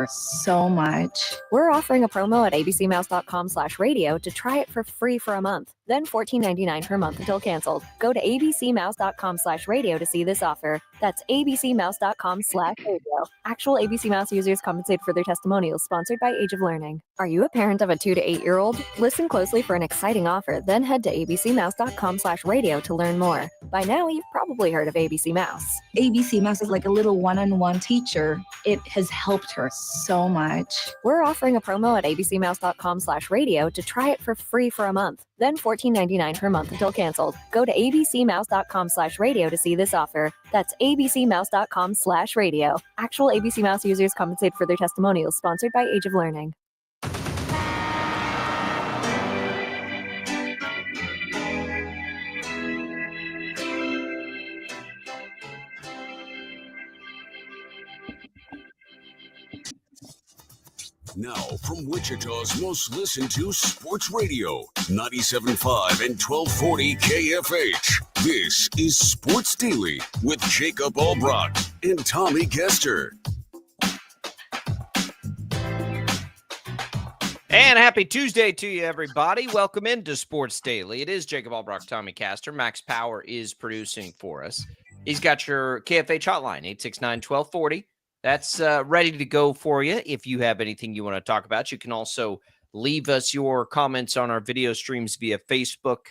so much. We're offering a promo at abcmouse.com/radio to try it for free for a month, then $14.99 per month until canceled. Go to abcmouse.com/radio to see this offer. That's abcmouse.com/radio. Actual ABC Mouse users compensate for their testimonials, sponsored by Age of Learning. Are you a parent of a 2 to 8 year old? Listen closely for an exciting offer, then head to abcmouse.com/radio to learn more. By now, you've probably heard of ABC Mouse. ABC Mouse is like a little one-on-one teacher. It has helped her so much. We're offering a promo at abcmouse.com/radio to try it for free for a month, then $14.99 per month until canceled. Go to abcmouse.com/radio to see this offer. That's abcmouse.com/radio. Actual ABC Mouse users compensate for their testimonials, sponsored by Age of Learning. Now, from Wichita's most listened to sports radio, 97.5 and 1240 KFH. This is Sports Daily with Jacob Albrock and Tommy Kester. And happy Tuesday to you, everybody. Welcome into Sports Daily. It is Jacob Albrock, Tommy Kester. Max Power is producing for us. He's got your KFH hotline, 869-1240. That's ready to go for you. If you have anything you want to talk about, you can also leave us your comments on our video streams via Facebook,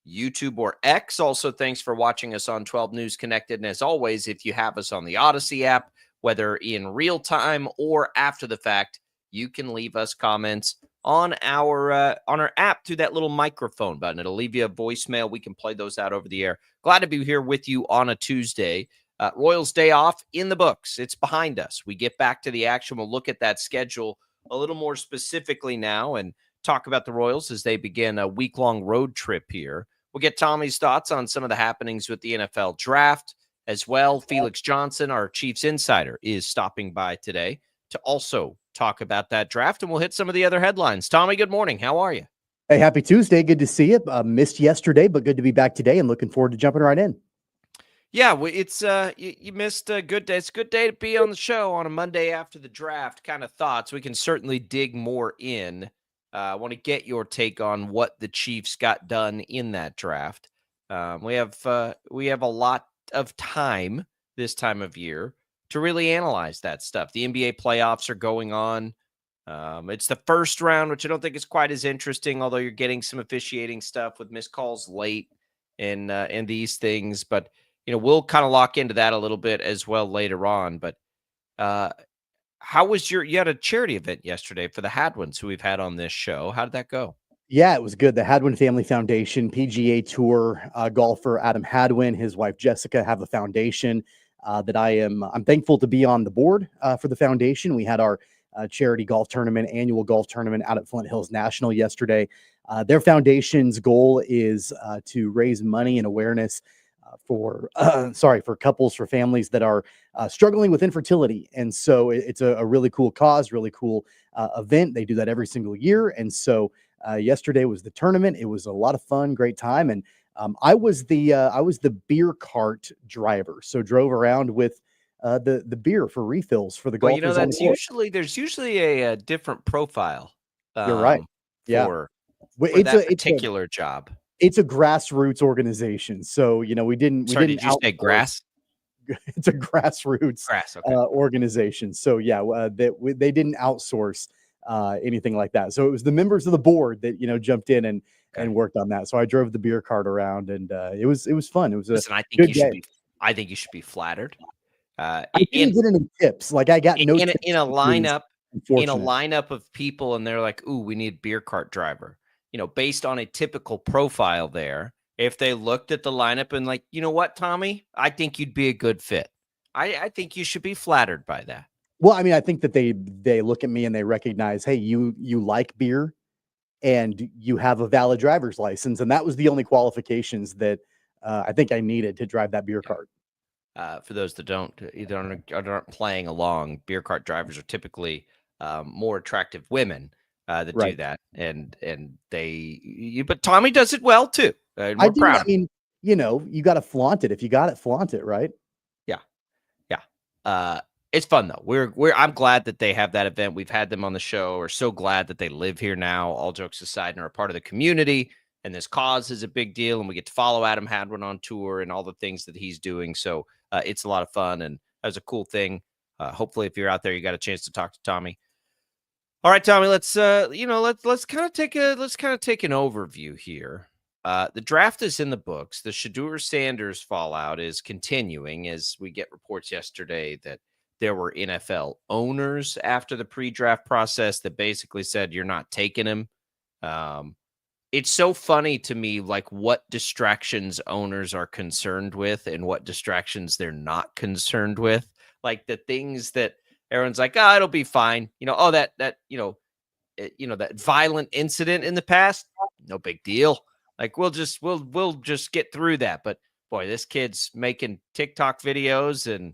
YouTube, or X. Also, thanks for watching us on 12 News Connected. And as always, if you have us on the Odyssey app, whether in real time or after the fact, you can leave us comments on our app through that little microphone button. It'll leave you a voicemail. We can play those out over the air. Glad to be here with you on a Tuesday. Royals Day off in the books. It's behind us. We get back to the action. We'll look at that schedule a little more specifically now and talk about the Royals as they begin a week-long road trip here. We'll get Tommy's thoughts on some of the happenings with the NFL draft as well. Felix Johnson, our Chiefs insider, is stopping by today to also talk about that draft, and we'll hit some of the other headlines. Tommy, good morning. How are you? Hey, happy Tuesday. Good to see you. Missed yesterday, but good to be back today and looking forward to jumping right in. Yeah, it's you missed a good day. It's a good day to be on the show on a Monday after the draft. Kind of thoughts. We can certainly dig more in. I want to get your take on what the Chiefs got done in that draft. We have a lot of time this time of year to really analyze that stuff. The NBA playoffs are going on. It's the first round, which I don't think is quite as interesting, although you're getting some officiating stuff with missed calls late and these things, but. We'll kind of lock into that a little bit as well later on. But how was you had a charity event yesterday for the Hadwins who we've had on this show. How did that go? Yeah, it was good. The Hadwin Family Foundation, PGA Tour golfer Adam Hadwin, his wife Jessica have a foundation that I'm thankful to be on the board for the foundation. We had our charity golf tournament, annual golf tournament out at Flint Hills National yesterday. Their foundation's goal is to raise money and awareness for couples, for families that are struggling with infertility. And so it's a really cool cause, really cool event. They do that every single year. And so yesterday was the tournament. It was a lot of fun, great time. And I was the beer cart driver. So drove around with the beer for refills for the golfers. Well, there's usually a different profile. You're right. Yeah. For that particular job. It's a grassroots organization. So, we didn't. Did you say grass? It's a grassroots organization. So, yeah, they didn't outsource anything like that. So it was the members of the board that, jumped in and worked on that. So I drove the beer cart around and it was fun. It was I think you should be flattered. I didn't get any tips. Like I got no tips in a lineup of people and they're like, ooh, we need beer cart driver. Based on a typical profile there, if they looked at the lineup and like, you know what, Tommy, I think you'd be a good fit. I think you should be flattered by that. Well, I mean, I think that they look at me and they recognize, hey, you like beer and you have a valid driver's license. And that was the only qualifications that I think I needed to drive that beer cart. For those that aren't playing along, beer cart drivers are typically more attractive women. That do that, and but Tommy does it well too. We're proud. I mean, you got to flaunt it. If you got it, flaunt it, right? Yeah. It's fun though. I'm glad that they have that event. We've had them on the show. We're so glad that they live here now, all jokes aside, and are a part of the community. And this cause is a big deal. And we get to follow Adam Hadwin on tour and all the things that he's doing. So it's a lot of fun. And that was a cool thing. Hopefully, if you're out there, you got a chance to talk to Tommy. All right, Tommy, let's kind of take an overview here. The draft is in the books. The Shedeur Sanders fallout is continuing as we get reports yesterday that there were NFL owners after the pre-draft process that basically said, you're not taking him. It's so funny to me, like what distractions owners are concerned with and what distractions they're not concerned with. Like the things that everyone's like, oh, it'll be fine. That violent incident in the past, no big deal. Like we'll just get through that. But boy, this kid's making TikTok videos and,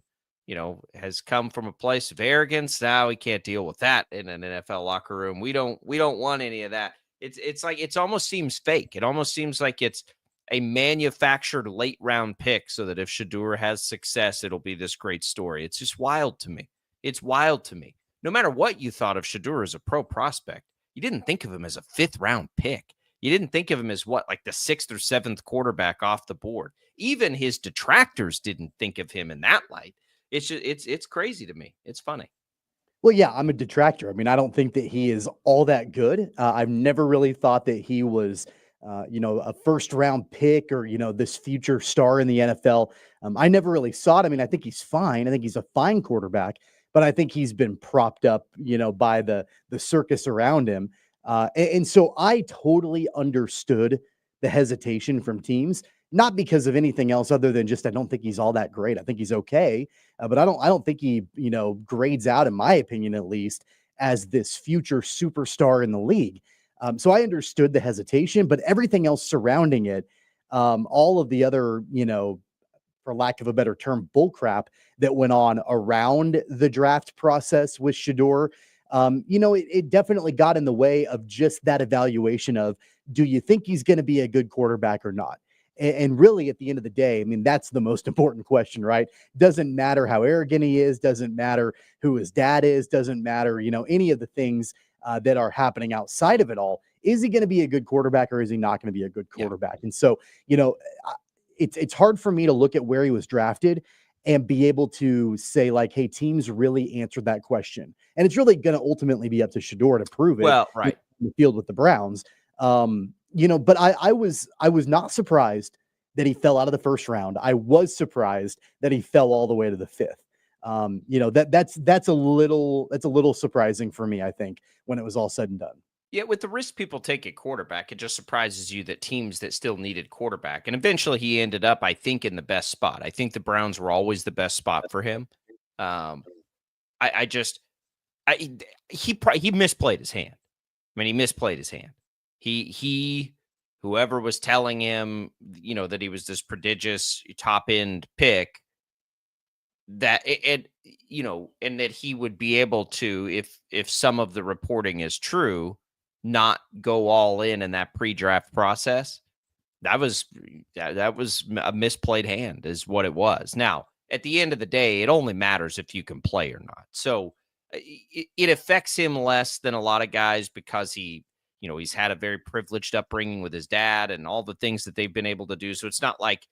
has come from a place of arrogance. Now we can't deal with that in an NFL locker room. We don't want any of that. It's like, it almost seems fake. It almost seems like it's a manufactured late round pick so that if Shedeur has success, it'll be this great story. It's just wild to me. It's wild to me. No matter what you thought of Shedeur as a pro prospect, you didn't think of him as a 5th round pick. You didn't think of him as like the 6th or 7th quarterback off the board. Even his detractors didn't think of him in that light. It's crazy to me. It's funny. Well, yeah, I'm a detractor. I mean, I don't think that he is all that good. I've never really thought that he was, a 1st round pick or, this future star in the NFL. I never really saw it. I mean, I think he's fine. I think he's a fine quarterback, but I think he's been propped up, by the circus around him. And so I totally understood the hesitation from teams, not because of anything else other than just I don't think he's all that great. I think he's okay, but I don't think he grades out, in my opinion at least, as this future superstar in the league. So I understood the hesitation, but everything else surrounding it, all of the other for lack of a better term, bullcrap that went on around the draft process with Shedeur, it definitely got in the way of just that evaluation of, do you think he's going to be a good quarterback or not? And really, at the end of the day, I mean, that's the most important question, right? Doesn't matter how arrogant he is, doesn't matter who his dad is, doesn't matter, any of the things that are happening outside of it all. Is he going to be a good quarterback or is he not going to be a good quarterback? Yeah. And so, it's hard for me to look at where he was drafted and be able to say like, hey, teams really answered that question. And it's really going to ultimately be up to Shedeur to prove it. Well, right. In the field with the Browns. But I was not surprised that he fell out of the 1st round. I was surprised that he fell all the way to the 5th. That's a little surprising for me, I think, when it was all said and done. Yeah, with the risk people take at quarterback, it just surprises you that teams that still needed quarterback, and eventually he ended up, I think, in the best spot. I think the Browns were always the best spot for him. He misplayed his hand. I mean, he misplayed his hand. Whoever was telling him, that he was this prodigious top end pick, that and that he would be able to, if some of the reporting is true, not go all in that pre-draft process. That was a misplayed hand is what it was. Now, at the end of the day, it only matters if you can play or not. So it affects him less than a lot of guys because he's had a very privileged upbringing with his dad and all the things that they've been able to do. So it's not like,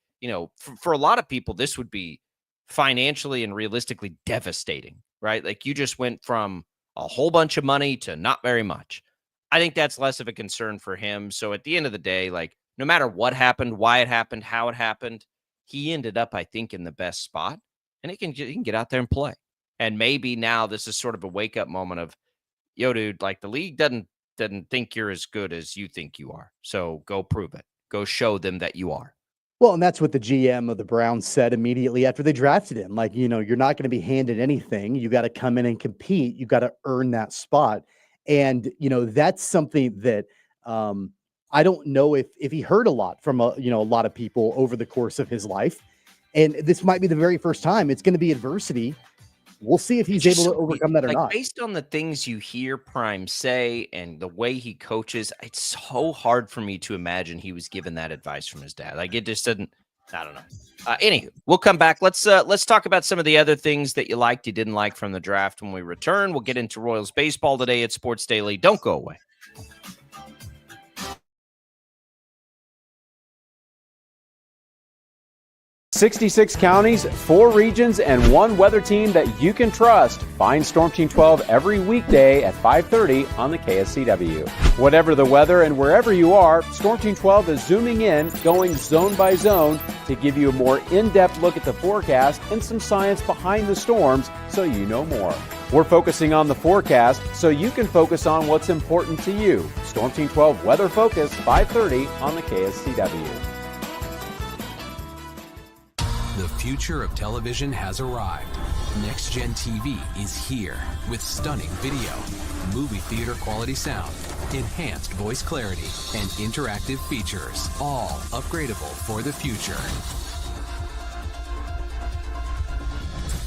for a lot of people, this would be financially and realistically devastating, right? Like you just went from a whole bunch of money to not very much. I think that's less of a concern for him. So at the end of the day, like no matter what happened, why it happened, how it happened, he ended up, I think, in the best spot, and he can get out there and play. And maybe now this is sort of a wake up moment of, yo, dude, like the league doesn't think you're as good as you think you are. So go prove it. Go show them that you are. Well, and that's what the GM of the Browns said immediately after they drafted him. Like, you're not going to be handed anything. You got to come in and compete. You got to earn that spot. And, that's something that I don't know if he heard a lot from, a lot of people over the course of his life. And this might be the very first time. It's going to be adversity. We'll see if he's able to overcome that or not. Based on the things you hear Prime say and the way he coaches, it's so hard for me to imagine he was given that advice from his dad. Like it just I don't know. Anywho, we'll come back. Let's talk about some of the other things that you liked, you didn't like from the draft when we return. We'll get into Royals baseball today at Sports Daily. Don't go away. 66 counties, 4 regions, and 1 weather team that you can trust. Find Storm Team 12 every weekday at 5:30 on the KSCW. Whatever the weather and wherever you are, Storm Team 12 is zooming in, going zone by zone to give you a more in-depth look at the forecast and some science behind the storms so you know more. We're focusing on the forecast so you can focus on what's important to you. Storm Team 12 Weather Focus, 5:30 on the KSCW. The future of television has arrived. Next Gen TV is here with stunning video, movie theater quality sound, enhanced voice clarity, and interactive features, all upgradable for the future.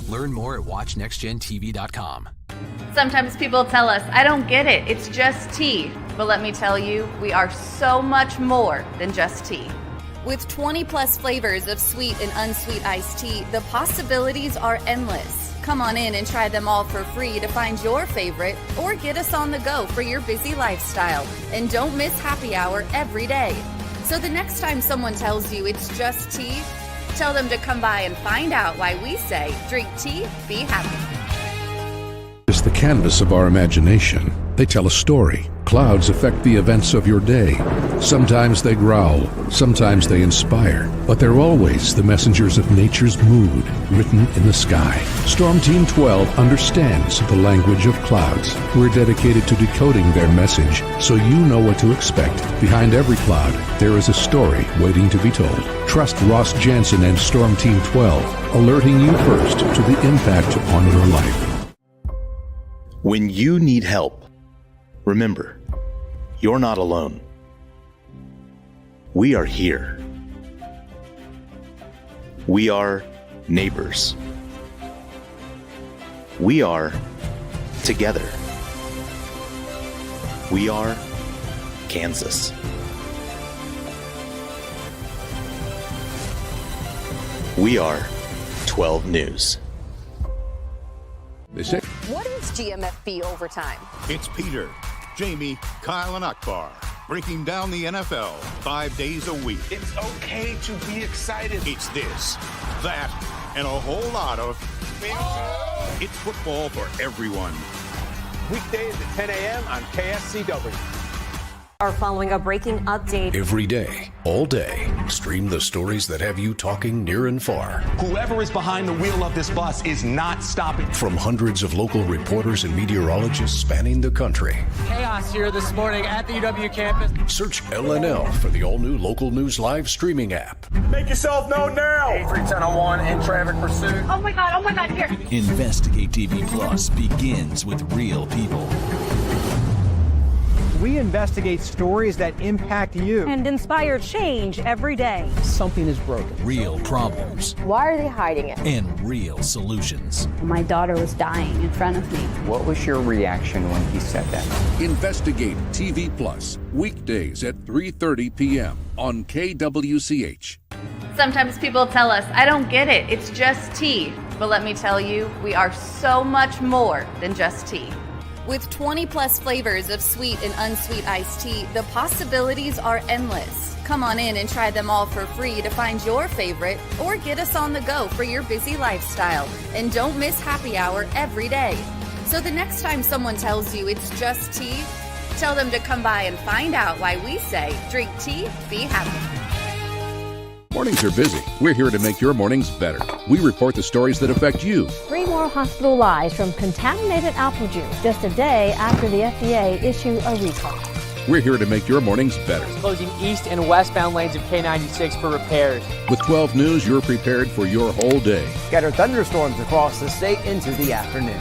Learn more at watchnextgentv.com. Sometimes people tell us, I don't get it, it's just tea. But let me tell you, we are so much more than just tea. With 20 plus flavors of sweet and unsweet iced tea, the possibilities are endless. Come on in and try them all for free to find your favorite or get us on the go for your busy lifestyle. And don't miss happy hour every day. So the next time someone tells you it's just tea, tell them to come by and find out why we say, drink tea, be happy. Is the canvas of our imagination. They tell a story. Clouds affect the events of your day. Sometimes they growl, sometimes they inspire, but they're always the messengers of nature's mood written in the sky. Storm Team 12 understands the language of clouds. We're dedicated to decoding their message so you know what to expect. Behind every cloud, there is a story waiting to be told. Trust Ross Jansen and Storm Team 12, alerting you first to the impact on your life. When you need help, remember, you're not alone. We are here. We are neighbors. We are together. We are Kansas. We are 12 News. They say, what is GMFB Overtime? It's Peter, Jamie, Kyle, and Akbar breaking down the NFL 5 days a week. It's okay to be excited. It's this, that, and a whole lot of... It's football for everyone. Weekdays at 10 a.m. on KSCW. Are following a breaking update. every day, all day, stream the stories that have you talking near and far. Whoever is behind the wheel of this bus is not stopping. From hundreds of local reporters and meteorologists spanning the country. Chaos here this morning at the UW campus. Search LNL for the all-new Local News Live streaming app. Make yourself known now. 310-01 in traffic pursuit. Oh my God, here. Investigate TV Plus begins with real people. We investigate stories that impact you And inspire change every day. Something is broken. Real problems. Why are they hiding it? And real solutions. My daughter was dying in front of me. What was your reaction when he said that? Investigate TV Plus, weekdays at 3:30 p.m. on KWCH. Sometimes people tell us, I don't get it, it's just tea. But let me tell you, we are so much more than just tea. With 20 plus flavors of sweet and unsweet iced tea, the possibilities are endless. Come on in and try them all for free to find your favorite or get us on the go for your busy lifestyle. And don't miss happy hour every day. So the next time someone tells you it's just tea, tell them to come by and find out why we say, drink tea, be happy. Mornings are busy. We're here to make your mornings better. We report the stories that affect you. 3 more hospital lies from contaminated apple juice just a day after the FDA issued a recall. We're here to make your mornings better. Closing east and westbound lanes of K96 for repairs. With 12 News, you're prepared for your whole day. Scattered thunderstorms across the state into the afternoon.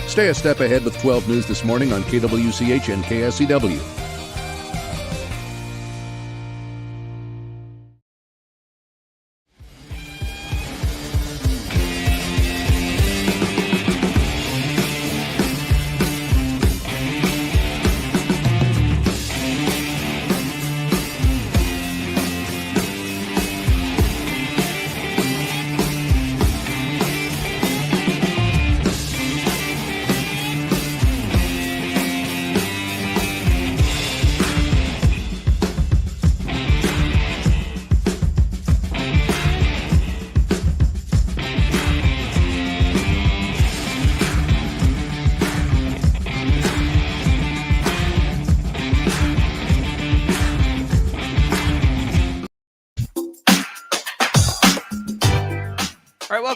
Stay a step ahead with 12 News this morning on KWCH and KSCW.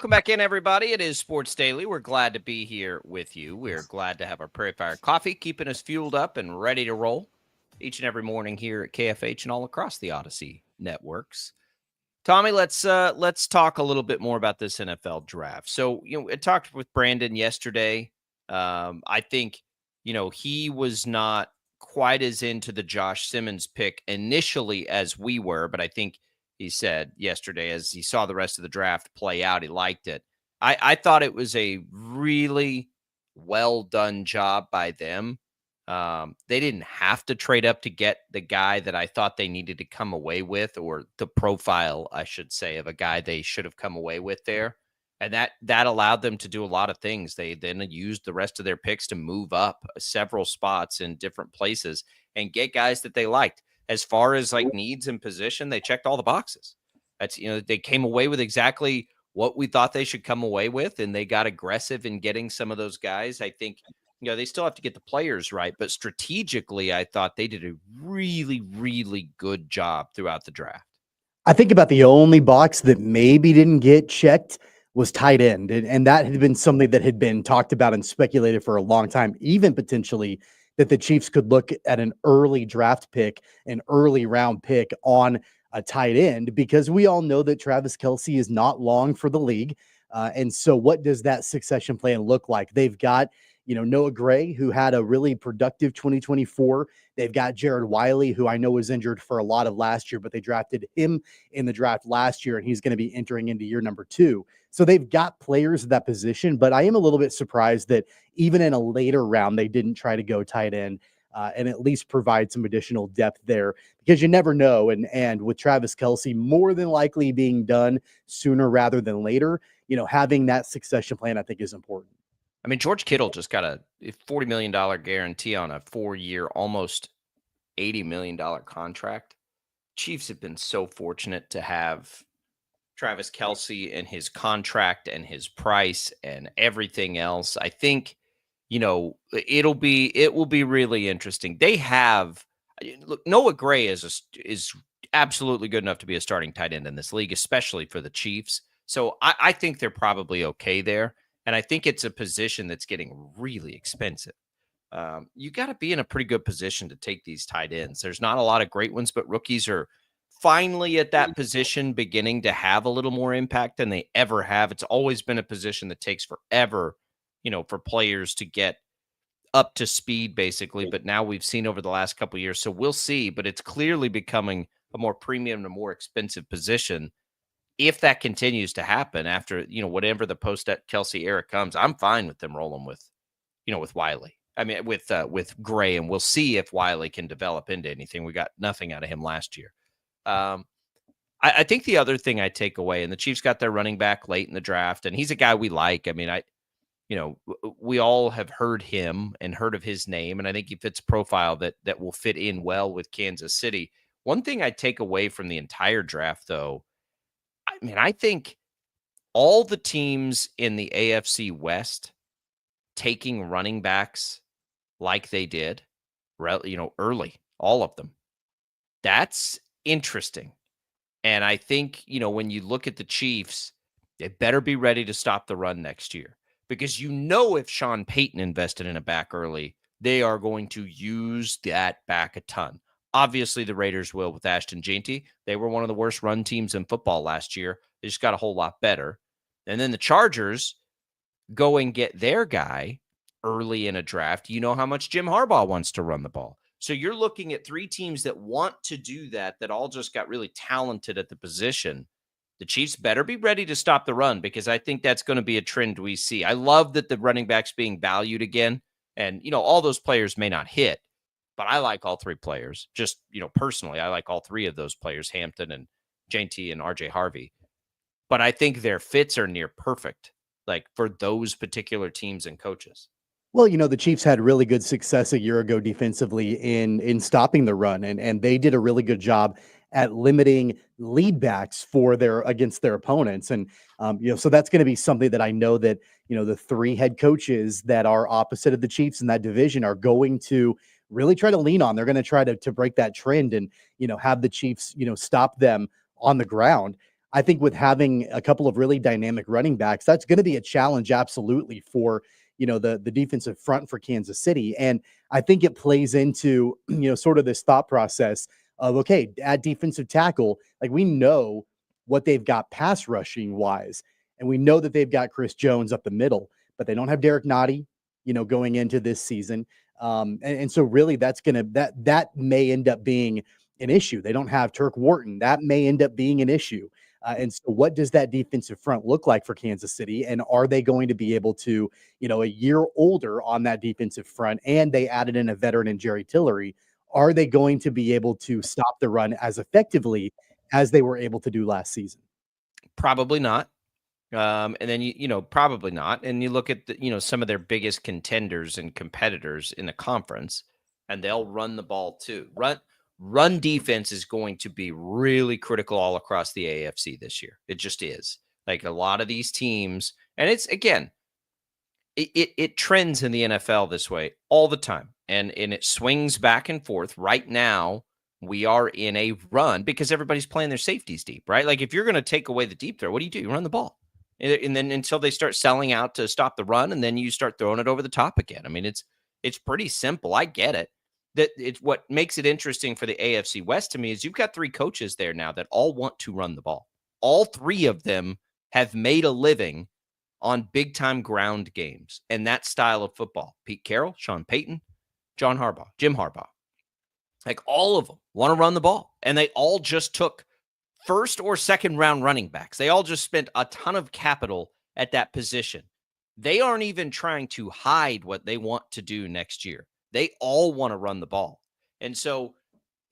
Welcome back in, everybody. It is Sports Daily. We're glad to be here with you. We're glad to have our Prairie Fire coffee, keeping us fueled up and ready to roll each and every morning here at KFH and all across the Odyssey networks. Tommy, let's talk a little bit more about this NFL draft. So, I talked with Brandon yesterday. I think, he was not quite as into the Josh Simmons pick initially as we were, but I think he said yesterday, as he saw the rest of the draft play out, he liked it. I thought it was a really well done job by them. They didn't have to trade up to get the guy that I thought they needed to come away with, or the profile, I should say, of a guy they should have come away with there. And that allowed them to do a lot of things. They then used the rest of their picks to move up several spots in different places and get guys that they liked. As far as like needs and position, they checked all the boxes. That's, they came away with exactly what we thought they should come away with, and they got aggressive in getting some of those guys. I think, they still have to get the players right, but strategically, I thought they did a really, really good job throughout the draft. I think about the only box that maybe didn't get checked was tight end. And that had been something that had been talked about and speculated for a long time, even potentially that the Chiefs could look at an early draft pick, an early round pick on a tight end, because we all know that Travis Kelce is not long for the league. And so what does that succession plan look like? They've got, Noah Gray, who had a really productive 2024. They've got Jared Wiley, who I know was injured for a lot of last year, but they drafted him in the draft last year, and he's going to be entering into year number 2. So they've got players at that position, but I am a little bit surprised that even in a later round, they didn't try to go tight end and at least provide some additional depth there, because you never know. And with Travis Kelce more than likely being done sooner rather than later, having that succession plan, I think, is important. I mean, George Kittle just got a $40 million guarantee on a 4-year, almost $80 million contract. Chiefs have been so fortunate to have Travis Kelce and his contract and his price and everything else. I think, it will be really interesting. They have, look, Noah Gray is absolutely good enough to be a starting tight end in this league, especially for the Chiefs. So I think they're probably okay there. And I think it's a position that's getting really expensive. You got to be in a pretty good position to take these tight ends. There's not a lot of great ones, but rookies are finally at that position beginning to have a little more impact than they ever have. It's always been a position that takes forever, for players to get up to speed, basically. But now we've seen over the last couple of years. So we'll see. But it's clearly becoming a more premium and a more expensive position. If that continues to happen after, whatever the post-Kelce era comes, I'm fine with them rolling with, with Wiley. I mean, with Gray, and we'll see if Wiley can develop into anything. We got nothing out of him last year. I think the other thing I take away, and the Chiefs got their running back late in the draft, and he's a guy we like. I mean, we all have heard him and heard of his name, and I think he fits a profile that will fit in well with Kansas City. One thing I take away from the entire draft, though, I think all the teams in the AFC West taking running backs like they did, early, all of them. That's interesting. And I think, when you look at the Chiefs, they better be ready to stop the run next year, because if Sean Payton invested in a back early, they are going to use that back a ton. Obviously, the Raiders will with Ashton Jeanty. They were one of the worst run teams in football last year. They just got a whole lot better. And then the Chargers go and get their guy early in a draft. You know how much Jim Harbaugh wants to run the ball. So you're looking at 3 teams that want to do that all just got really talented at the position. The Chiefs better be ready to stop the run, because I think that's going to be a trend we see. I love that the running back's being valued again. And, all those players may not hit, but I like all 3 players. Just, personally, I like all 3 of those players, Hampton and JT and RJ Harvey. But I think their fits are near perfect, like for those particular teams and coaches. Well, the Chiefs had really good success a year ago defensively in stopping the run, and they did a really good job at limiting lead backs against their opponents. And, so that's going to be something that I know that, the 3 head coaches that are opposite of the Chiefs in that division are going to really try to lean on. They're going to try to break that trend and, have the Chiefs, stop them on the ground. I think with having a couple of really dynamic running backs, that's going to be a challenge absolutely for, the defensive front for Kansas City. And I think it plays into, sort of this thought process of, okay, at defensive tackle, like we know what they've got pass rushing wise, and we know that they've got Chris Jones up the middle, but they don't have Derek Nottie, going into this season. And so really that may end up being an issue. They don't have Turk Wharton. That may end up being an issue. And so what does that defensive front look like for Kansas City? And are they going to be able to, a year older on that defensive front, and they added in a veteran in Jerry Tillery, are they going to be able to stop the run as effectively as they were able to do last season? Probably not. And then, probably not. And you look at some of their biggest contenders and competitors in the conference, and they'll run the ball too. Run defense is going to be really critical all across the AFC this year. It just is. Like a lot of these teams, and it's, again, it trends in the NFL this way all the time. And it swings back and forth. Right now, we are in a run because everybody's playing their safeties deep, right? Like if you're going to take away the deep throw, what do? You run the ball. And then until they start selling out to stop the run, and then you start throwing it over the top again. I mean, it's pretty simple. I get it. That it's what makes it interesting for the AFC West to me is you've got three coaches there now that all want to run the ball. All three of them have made a living on big time ground games and that style of football. Pete Carroll, Sean Payton, Jim Harbaugh. Like all of them want to run the ball, and they all just took first or second round running backs. They all just spent a ton of capital at that position. They aren't even trying to hide what they want to do next year. They all want to run the ball. And so,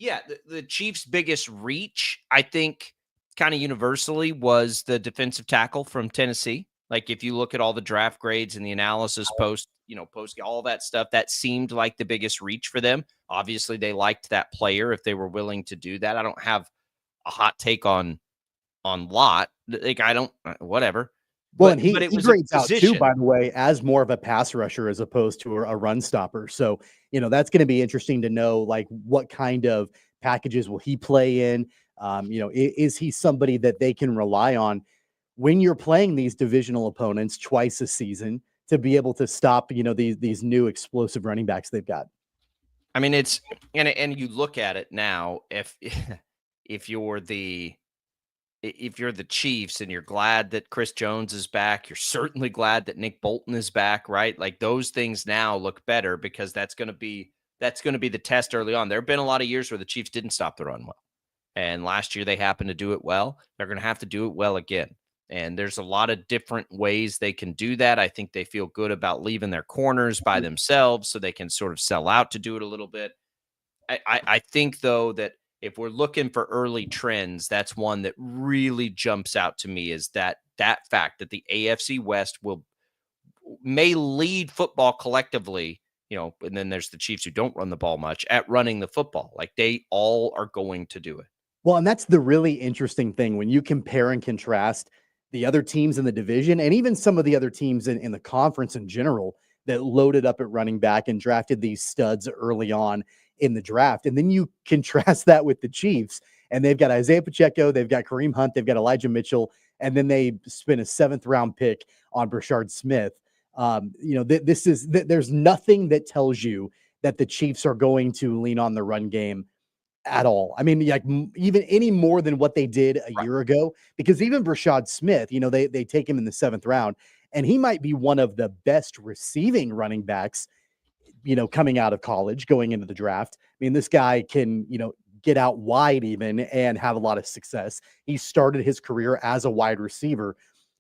yeah, the Chiefs' biggest reach, I think, kind of universally was the defensive tackle from Tennessee. Like if you look at all the draft grades and the analysis post all that stuff, that seemed like the biggest reach for them. Obviously, they liked that player if they were willing to do that. I don't have a hot take on Lott. Like I don't, whatever. Well, and he grades out too, by the way, as more of a pass rusher as opposed to a run stopper. So, that's going to be interesting to know, like, what kind of packages will he play in? Is he somebody that they can rely on when you're playing these divisional opponents twice a season to be able to stop, these new explosive running backs they've got? I mean, it's and you look at it now, if you're the Chiefs and you're glad that Chris Jones is back, you're certainly glad that Nick Bolton is back, right? Like those things now look better because that's going to be the test early on. There have been a lot of years where the Chiefs didn't stop the run well. And last year they happened to do it well. They're going to have to do it well again. And there's a lot of different ways they can do that. I think they feel good about leaving their corners by themselves so they can sort of sell out to do it a little bit. I think, though, that if we're looking for early trends, that's one that really jumps out to me is that fact that the AFC West may lead football collectively, and then there's the Chiefs who don't run the ball much at running the football. Like they all are going to do it. Well, and that's the really interesting thing when you compare and contrast the other teams in the division and even some of the other teams in the conference in general that loaded up at running back and drafted these studs early on in the draft. And then you contrast that with the Chiefs, and they've got Isaiah Pacheco, they've got Kareem Hunt, they've got Elijah Mitchell, and then they spent a 7th round pick on Brashard Smith. There's nothing that tells you that the Chiefs are going to lean on the run game at all. I mean, like even any more than what they did a year ago, because even Brashard Smith, they take him in the 7th round, and he might be one of the best receiving running backs, coming out of college, going into the draft. I mean, this guy can, get out wide even and have a lot of success. He started his career as a wide receiver.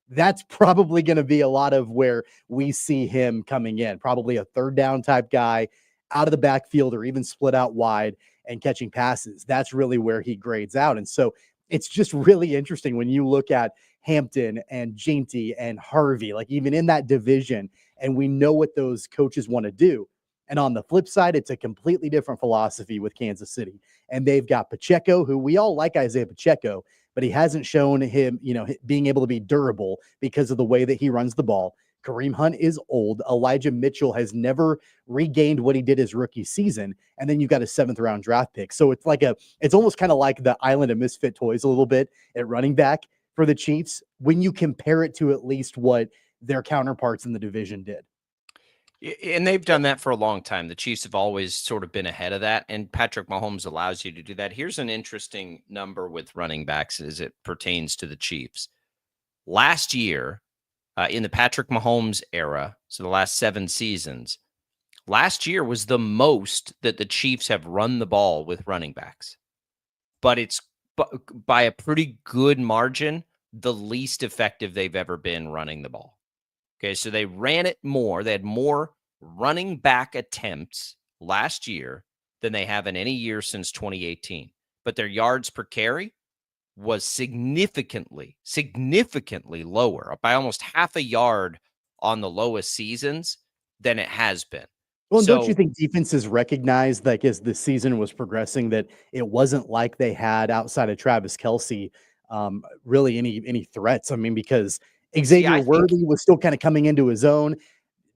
That's probably going to be a lot of where we see him coming in, probably a 3rd down type guy out of the backfield or even split out wide and catching passes. That's really where he grades out. And so it's just really interesting when you look at Hampton and Ginty and Harvey, like even in that division, and we know what those coaches want to do. And on the flip side, it's a completely different philosophy with Kansas City. And they've got Pacheco, who we all like Isaiah Pacheco, but he hasn't shown him, being able to be durable because of the way that he runs the ball. Kareem Hunt is old. Elijah Mitchell has never regained what he did his rookie season. And then you've got a 7th round draft pick. So it's almost kind of like the island of misfit toys a little bit at running back for the Chiefs when you compare it to at least what their counterparts in the division did. And they've done that for a long time. The Chiefs have always sort of been ahead of that, and Patrick Mahomes allows you to do that. Here's an interesting number with running backs as it pertains to the Chiefs. Last year, in the Patrick Mahomes era, so the last 7 seasons, last year was the most that the Chiefs have run the ball with running backs. But it's by a pretty good margin, the least effective they've ever been running the ball. Okay, so they ran it more. They had more running back attempts last year than they have in any year since 2018. But their yards per carry was significantly lower, by almost half a yard on the lowest seasons than it has been. Well, don't you think defenses recognized, like, as the season was progressing, that it wasn't like they had outside of Travis Kelce really any threats? I mean, because Xavier Worthy was still kind of coming into his own.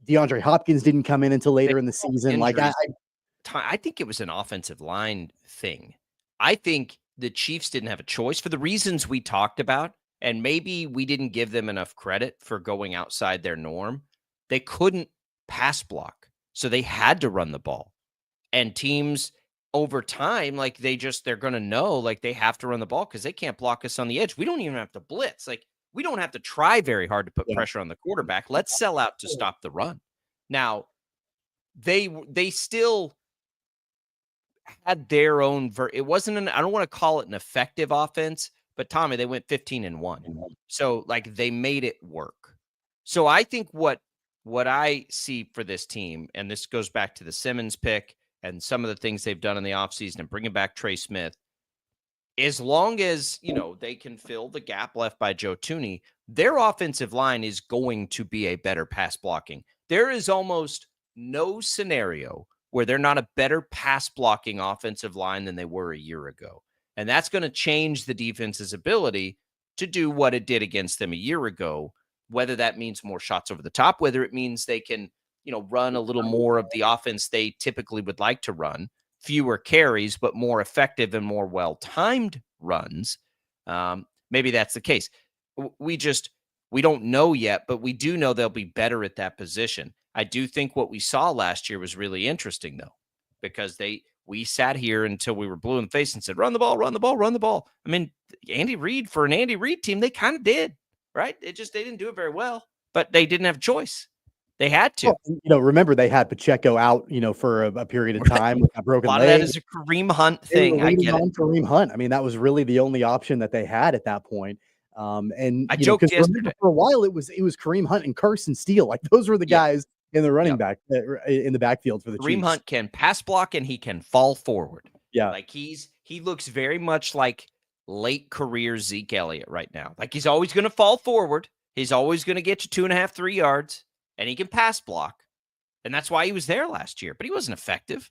DeAndre Hopkins didn't come in until later in the season. Like I think it was an offensive line thing. I think the Chiefs didn't have a choice for the reasons we talked about, and maybe we didn't give them enough credit for going outside their norm. They couldn't pass block, so they had to run the ball. And teams over time, like they're going to know, like, they have to run the ball because they can't block us on the edge. We don't even have to blitz. Like, we don't have to try very hard to put pressure on the quarterback. Let's sell out to stop the run. Now, they still had their own it wasn't I don't want to call it an effective offense, but Tommy, they went 15-1. So, like, they made it work. So I think what I see for this team, and this goes back to the Simmons pick and some of the things they've done in the offseason and bringing back Trey Smith, as long as, they can fill the gap left by Joe Thuney, their offensive line is going to be a better pass blocking. There is almost no scenario where they're not a better pass blocking offensive line than they were a year ago. And that's going to change the defense's ability to do what it did against them a year ago, whether that means more shots over the top, whether it means they can, run a little more of the offense they typically would like to run, fewer carries, but more effective and more well-timed runs. Maybe that's the case. We don't know yet, but we do know they'll be better at that position. I do think what we saw last year was really interesting, though, because we sat here until we were blue in the face and said, run the ball, run the ball, run the ball. I mean, Andy Reid, for an Andy Reid team, they kind of did, right? They didn't do it very well, but they didn't have a choice. They had to. Well, remember they had Pacheco out, for a period of time with a broken leg. A lot of that is a Kareem Hunt thing. I get it. Kareem Hunt. I mean, that was really the only option that they had at that point. And I joked yesterday. For a while it was Kareem Hunt and Carson Steele. Like, those were the guys in the running back in the backfield for the Kareem Chiefs. Hunt can pass block and he can fall forward. Yeah. Like, he looks very much like late career Zeke Elliott right now. Like, he's always going to fall forward. He's always going to get you 2.5, 3 yards, and he can pass block. And that's why he was there last year, but he wasn't effective.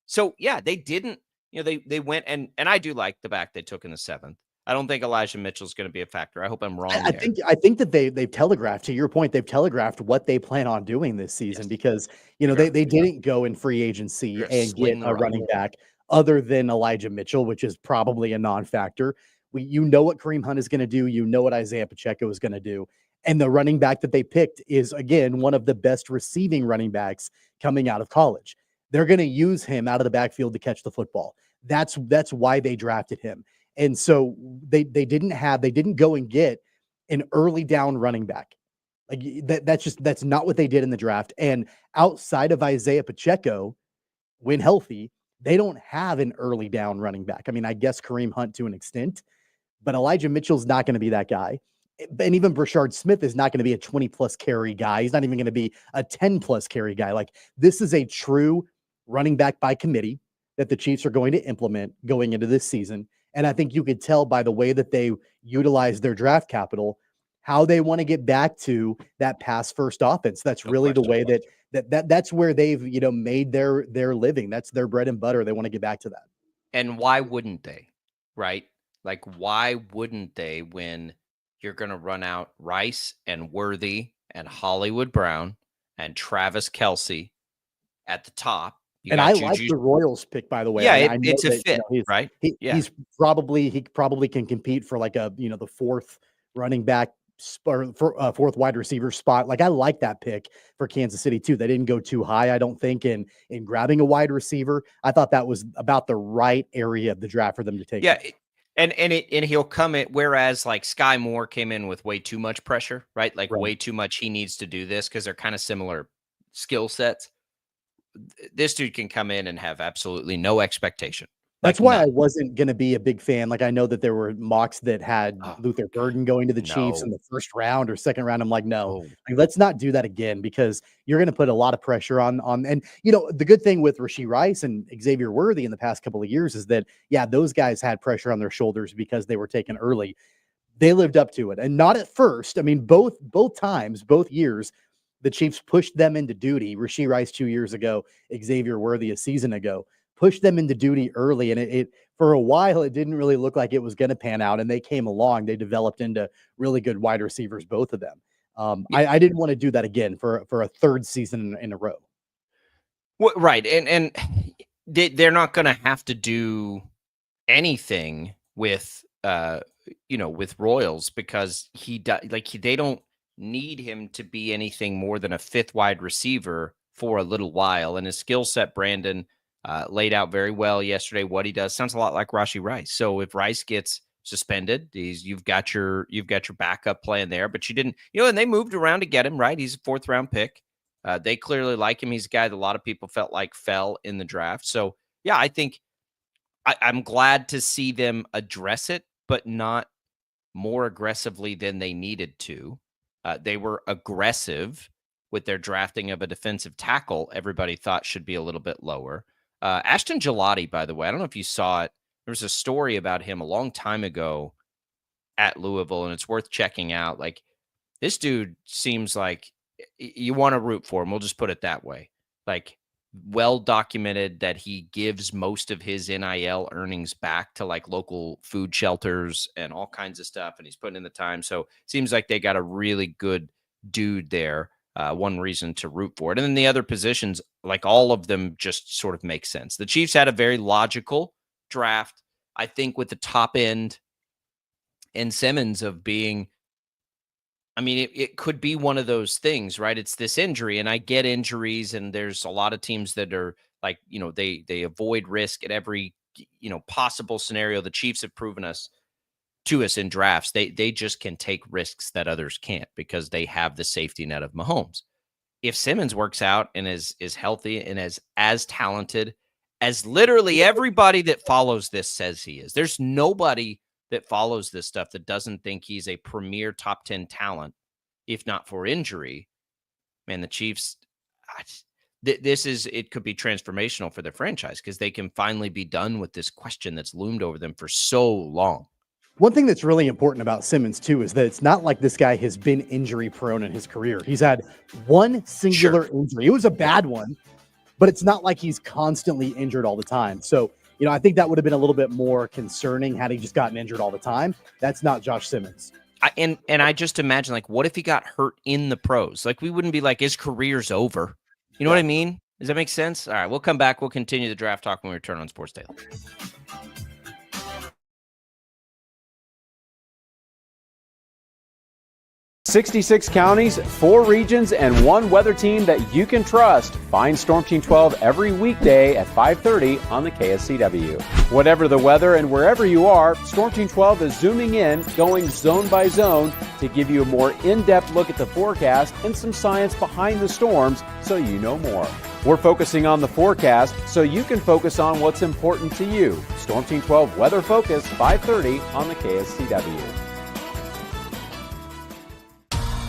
So yeah, they didn't, they went and I do like the back they took in the 7th. I don't think Elijah Mitchell's going to be a factor. I hope I'm wrong. I think that they've telegraphed, to your point, they've telegraphed what they plan on doing this season, because they didn't go in free agency and get a running back other than Elijah Mitchell, which is probably a non-factor. What Kareem Hunt is going to do, what Isaiah Pacheco is going to do, and the running back that they picked is, again, one of the best receiving running backs coming out of college. They're going to use him out of the backfield to catch the football. That's why they drafted him. And so they didn't go and get an early down running back. Like, that's not what they did in the draft. And outside of Isaiah Pacheco, when healthy, they don't have an early down running back. I mean, I guess Kareem Hunt to an extent, but Elijah Mitchell's not going to be that guy. And even Brashard Smith is not going to be a 20+ carry guy. He's not even going to be a 10+ carry guy. Like, this is a true running back by committee that the Chiefs are going to implement going into this season. And I think you could tell by the way that they utilize their draft capital how they want to get back to that pass first offense. That's really the way that's where they've made their living. That's their bread and butter. They want to get back to that. And why wouldn't they? Right? Like, why wouldn't they when you're going to run out Rice and Worthy and Hollywood Brown and Travis Kelce at the top? And I like the Royals pick, by the way. Yeah, I it's a fit, right? He probably can compete for like the running back fourth wide receiver spot. Like, I like that pick for Kansas City too. They didn't go too high, I don't think, in grabbing a wide receiver. I thought that was about the right area of the draft for them to take. Yeah. And he'll come in, whereas like Sky Moore came in with way too much pressure, right? Like way too much. He needs to do this because they're kind of similar skill sets. This dude can come in and have absolutely no expectation. That's why I wasn't going to be a big fan. Like, I know that there were mocks that had Luther Burden going to the Chiefs in the first round or second round. I'm like, no, like, let's not do that again, because you're going to put a lot of pressure on. And, you know, the good thing with Rashee Rice and Xavier Worthy in the past couple of years is that, yeah, those guys had pressure on their shoulders because they were taken early. They lived up to it, and not at first. I mean, both times, both years, the Chiefs pushed them into duty. Rashee Rice 2 years ago, Xavier Worthy a season ago. Pushed them into duty early, and it for a while it didn't really look like it was going to pan out, and they came along. They developed into really good wide receivers, both of them. I didn't want to do that again for a third season in a row. Well, right, and they're not going to have to do anything with with Royals, because they don't need him to be anything more than a fifth wide receiver for a little while, and his skill set, Brandon, laid out very well yesterday. What he does sounds a lot like Rashee Rice. So if Rice gets suspended, you've got your backup plan there. But you didn't, and they moved around to get him, right. He's a 4th round pick. They clearly like him. He's a guy that a lot of people felt like fell in the draft. So yeah, I think I'm glad to see them address it, but not more aggressively than they needed to. They were aggressive with their drafting of a defensive tackle. Everybody thought should be a little bit lower. Ashton Gelati, by the way, I don't know if you saw it. There was a story about him a long time ago at Louisville, and it's worth checking out. Like, this dude seems like you want to root for him. We'll just put it that way. Like, well documented that he gives most of his NIL earnings back to like local food shelters and all kinds of stuff, and he's putting in the time. So it seems like they got a really good dude there. One reason to root for it. And then the other positions, like, all of them just sort of make sense. The Chiefs had a very logical draft, I think, with the top end and Simmons of being, I mean, it could be one of those things, right? It's this injury, and I get injuries, and there's a lot of teams that are like, they avoid risk at every, possible scenario. The Chiefs have proven to us in drafts, they just can take risks that others can't, because they have the safety net of Mahomes. If Simmons works out and is healthy and is as talented as literally everybody that follows this says he is, there's nobody that follows this stuff that doesn't think he's a premier top 10 talent, if not for injury. Man, the Chiefs, it could be transformational for their franchise, because they can finally be done with this question that's loomed over them for so long. One thing that's really important about Simmons, too, is that it's not like this guy has been injury prone in his career. He's had one singular injury. It was a bad one, but it's not like he's constantly injured all the time. So, I think that would have been a little bit more concerning had he just gotten injured all the time. That's not Josh Simmons. And I just imagine, like, what if he got hurt in the pros? Like, we wouldn't be like, his career's over. You know what I mean? Does that make sense? All right, we'll come back. We'll continue the draft talk when we return on Sports Daily. 66 counties, 4 regions, and 1 weather team that you can trust. Find Storm Team 12 every weekday at 5:30 on the KSCW. Whatever the weather and wherever you are, Storm Team 12 is zooming in, going zone by zone to give you a more in-depth look at the forecast and some science behind the storms so you know more. We're focusing on the forecast so you can focus on what's important to you. Storm Team 12 Weather Focus, 5:30 on the KSCW.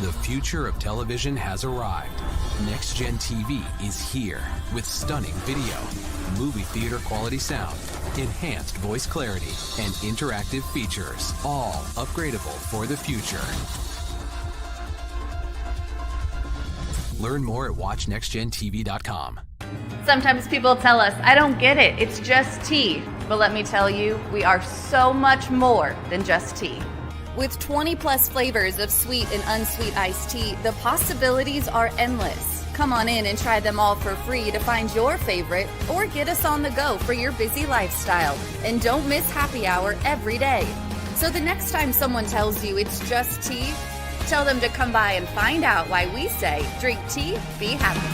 The future of television has arrived. Next Gen TV is here with stunning video, movie theater quality sound, enhanced voice clarity, and interactive features, all upgradable for the future. Learn more at watchnextgentv.com. Sometimes people tell us, I don't get it, it's just tea. But let me tell you, we are so much more than just tea. With 20 plus flavors of sweet and unsweet iced tea, the possibilities are endless. Come on in and try them all for free to find your favorite, or get us on the go for your busy lifestyle. And don't miss happy hour every day. So the next time someone tells you it's just tea, tell them to come by and find out why we say drink tea, be happy.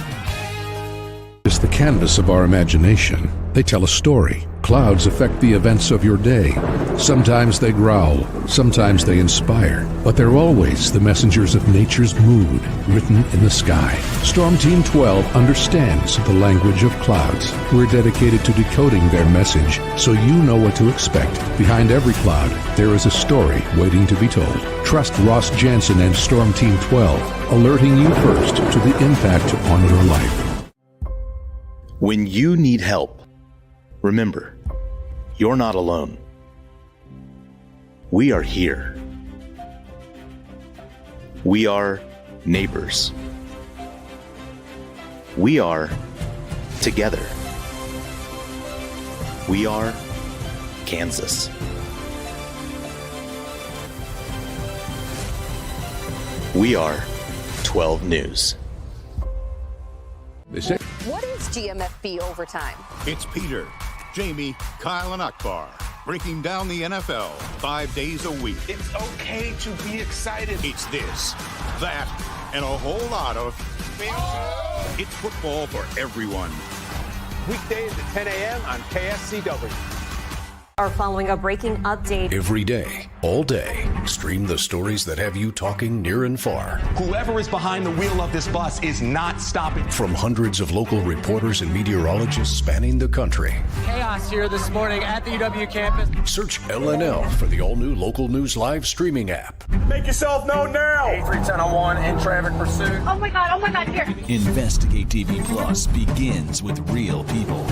Is the canvas of our imagination. They tell a story. Clouds affect the events of your day. Sometimes they growl, sometimes they inspire, but they're always the messengers of nature's mood, written in the sky. Storm Team 12 understands the language of clouds. We're dedicated to decoding their message so you know what to expect. Behind every cloud, there is a story waiting to be told. Trust Ross Jansen and Storm Team 12, alerting you first to the impact on your life. When you need help, remember, you're not alone. We are here. We are neighbors. We are together. We are Kansas. We are 12 News. They say, what is GMFB Overtime? It's Peter, Jamie, Kyle, and Akbar breaking down the NFL 5 days a week. It's okay to be excited. It's this, that, and a whole lot of It's football for everyone. Weekdays at 10 a.m. on KSCW. Are following a breaking update. every day, all day, stream the stories that have you talking near and far. Whoever is behind the wheel of this bus is not stopping. From hundreds of local reporters and meteorologists spanning the country. Chaos here this morning at the UW campus. Search LNL for the all-new Local News Live streaming app. Make yourself known now. 310-01 in traffic pursuit. Oh my God, here. Investigate TV Plus begins with real people.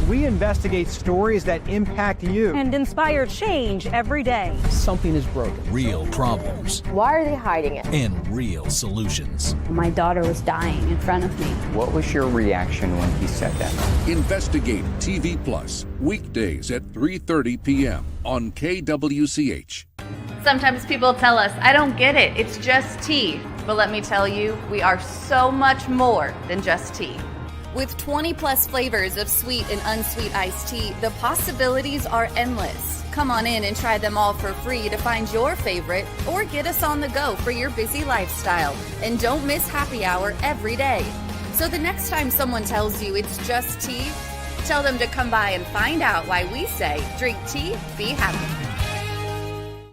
We investigate stories that impact you and inspire change every day. Something is broken. Real problems. Why are they hiding it? And real solutions. My daughter was dying in front of me. What was your reaction when he said that? Investigate TV Plus, weekdays at 3:30 p.m. on KWCH. Sometimes people tell us, I don't get it, it's just tea. But let me tell you, we are so much more than just tea. With 20 plus flavors of sweet and unsweet iced tea, the possibilities are endless. Come on in and try them all for free to find your favorite or get us on the go for your busy lifestyle. And don't miss happy hour every day. So the next time someone tells you it's just tea, tell them to come by and find out why we say drink tea, be happy.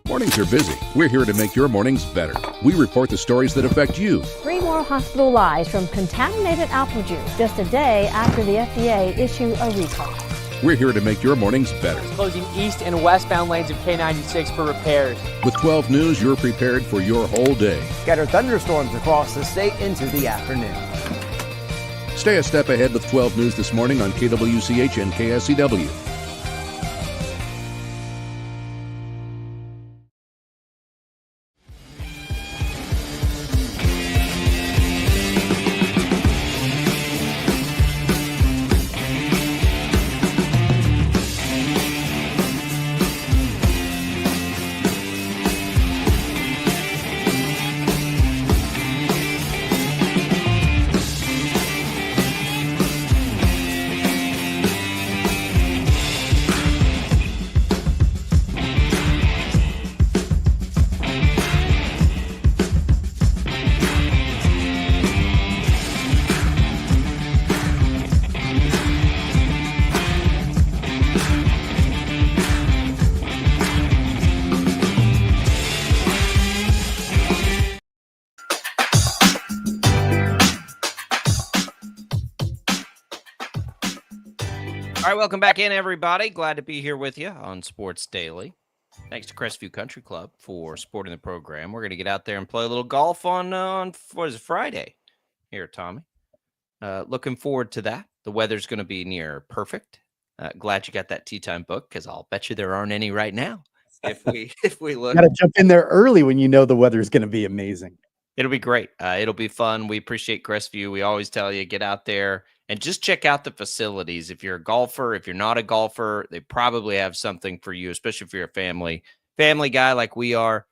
Mornings are busy. We're here to make your mornings better. We report the stories that affect you. 3 more hospitalized from contaminated apple juice just a day after the FDA issue a recall. We're here to make your mornings better. Closing east and westbound lanes of K96 for repairs. With 12 News, you're prepared for your whole day. Scattered thunderstorms across the state into the afternoon. Stay a step ahead with 12 News this morning on KWCH and KSCW. All right, welcome back in, everybody. Glad to be here with you on Sports Daily. Thanks to Crestview Country Club for supporting the program. We're going to get out there and play a little golf on what is it, Friday here, Tommy. Looking forward to that. The weather's going to be near perfect. Glad you got that tee time book because I'll bet you there aren't any right now. If we look, got to jump in there early when you know the weather's going to be amazing. It'll be great. It'll be fun. We appreciate Crestview. We always tell you, get out there and just check out the facilities. If you're a golfer, if you're not a golfer, they probably have something for you, especially if you're a family guy like we are.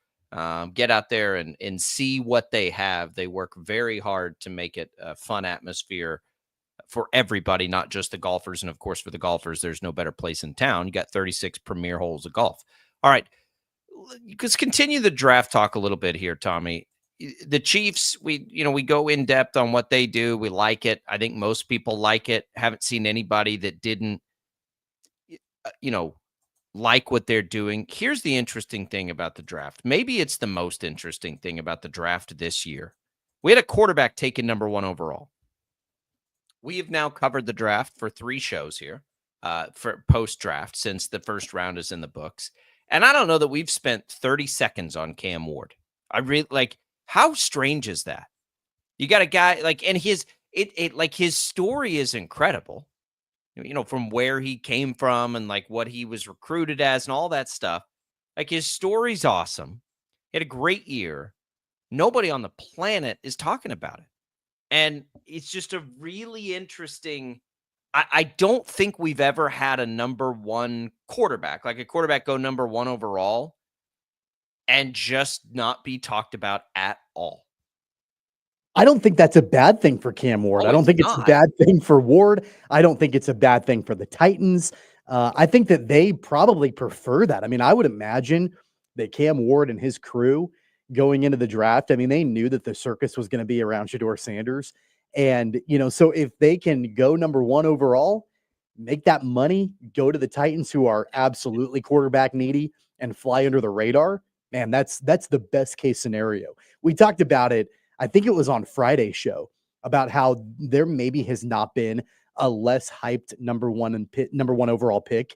Get out there and see what they have. They work very hard to make it a fun atmosphere for everybody, not just the golfers. And of course, for the golfers, there's no better place in town. You got 36 premier holes of golf. All right. Let's continue the draft talk a little bit here, Tommy. The Chiefs, we go in depth on what they do. We like it. I think most people like it. Haven't seen anybody that didn't, like what they're doing. Here's the interesting thing about the draft. Maybe it's the most interesting thing about the draft this year. We had a quarterback taken number 1 overall. We have now covered the draft for 3 shows here for post-draft since the first round is in the books. And I don't know that we've spent 30 seconds on Cam Ward. I really how strange is that? You got a guy and his story is incredible. From where he came from and what he was recruited as and all that stuff. His story's awesome. He had a great year. Nobody on the planet is talking about it. And it's just a really interesting. I don't think we've ever had a number 1 quarterback, a quarterback go number 1 overall and just not be talked about at all. I don't think that's a bad thing for Cam Ward. I don't think it's a bad thing for Ward. I don't think it's a bad thing for the Titans. I think that they probably prefer that. I mean, I would imagine that Cam Ward and his crew going into the draft, I mean, they knew that the circus was going to be around Shedeur Sanders. And, so if they can go number 1 overall, make that money, go to the Titans who are absolutely quarterback needy and fly under the radar, man, that's the best case scenario. We talked about it. I think it was on Friday's show about how there maybe has not been a less hyped number 1 overall pick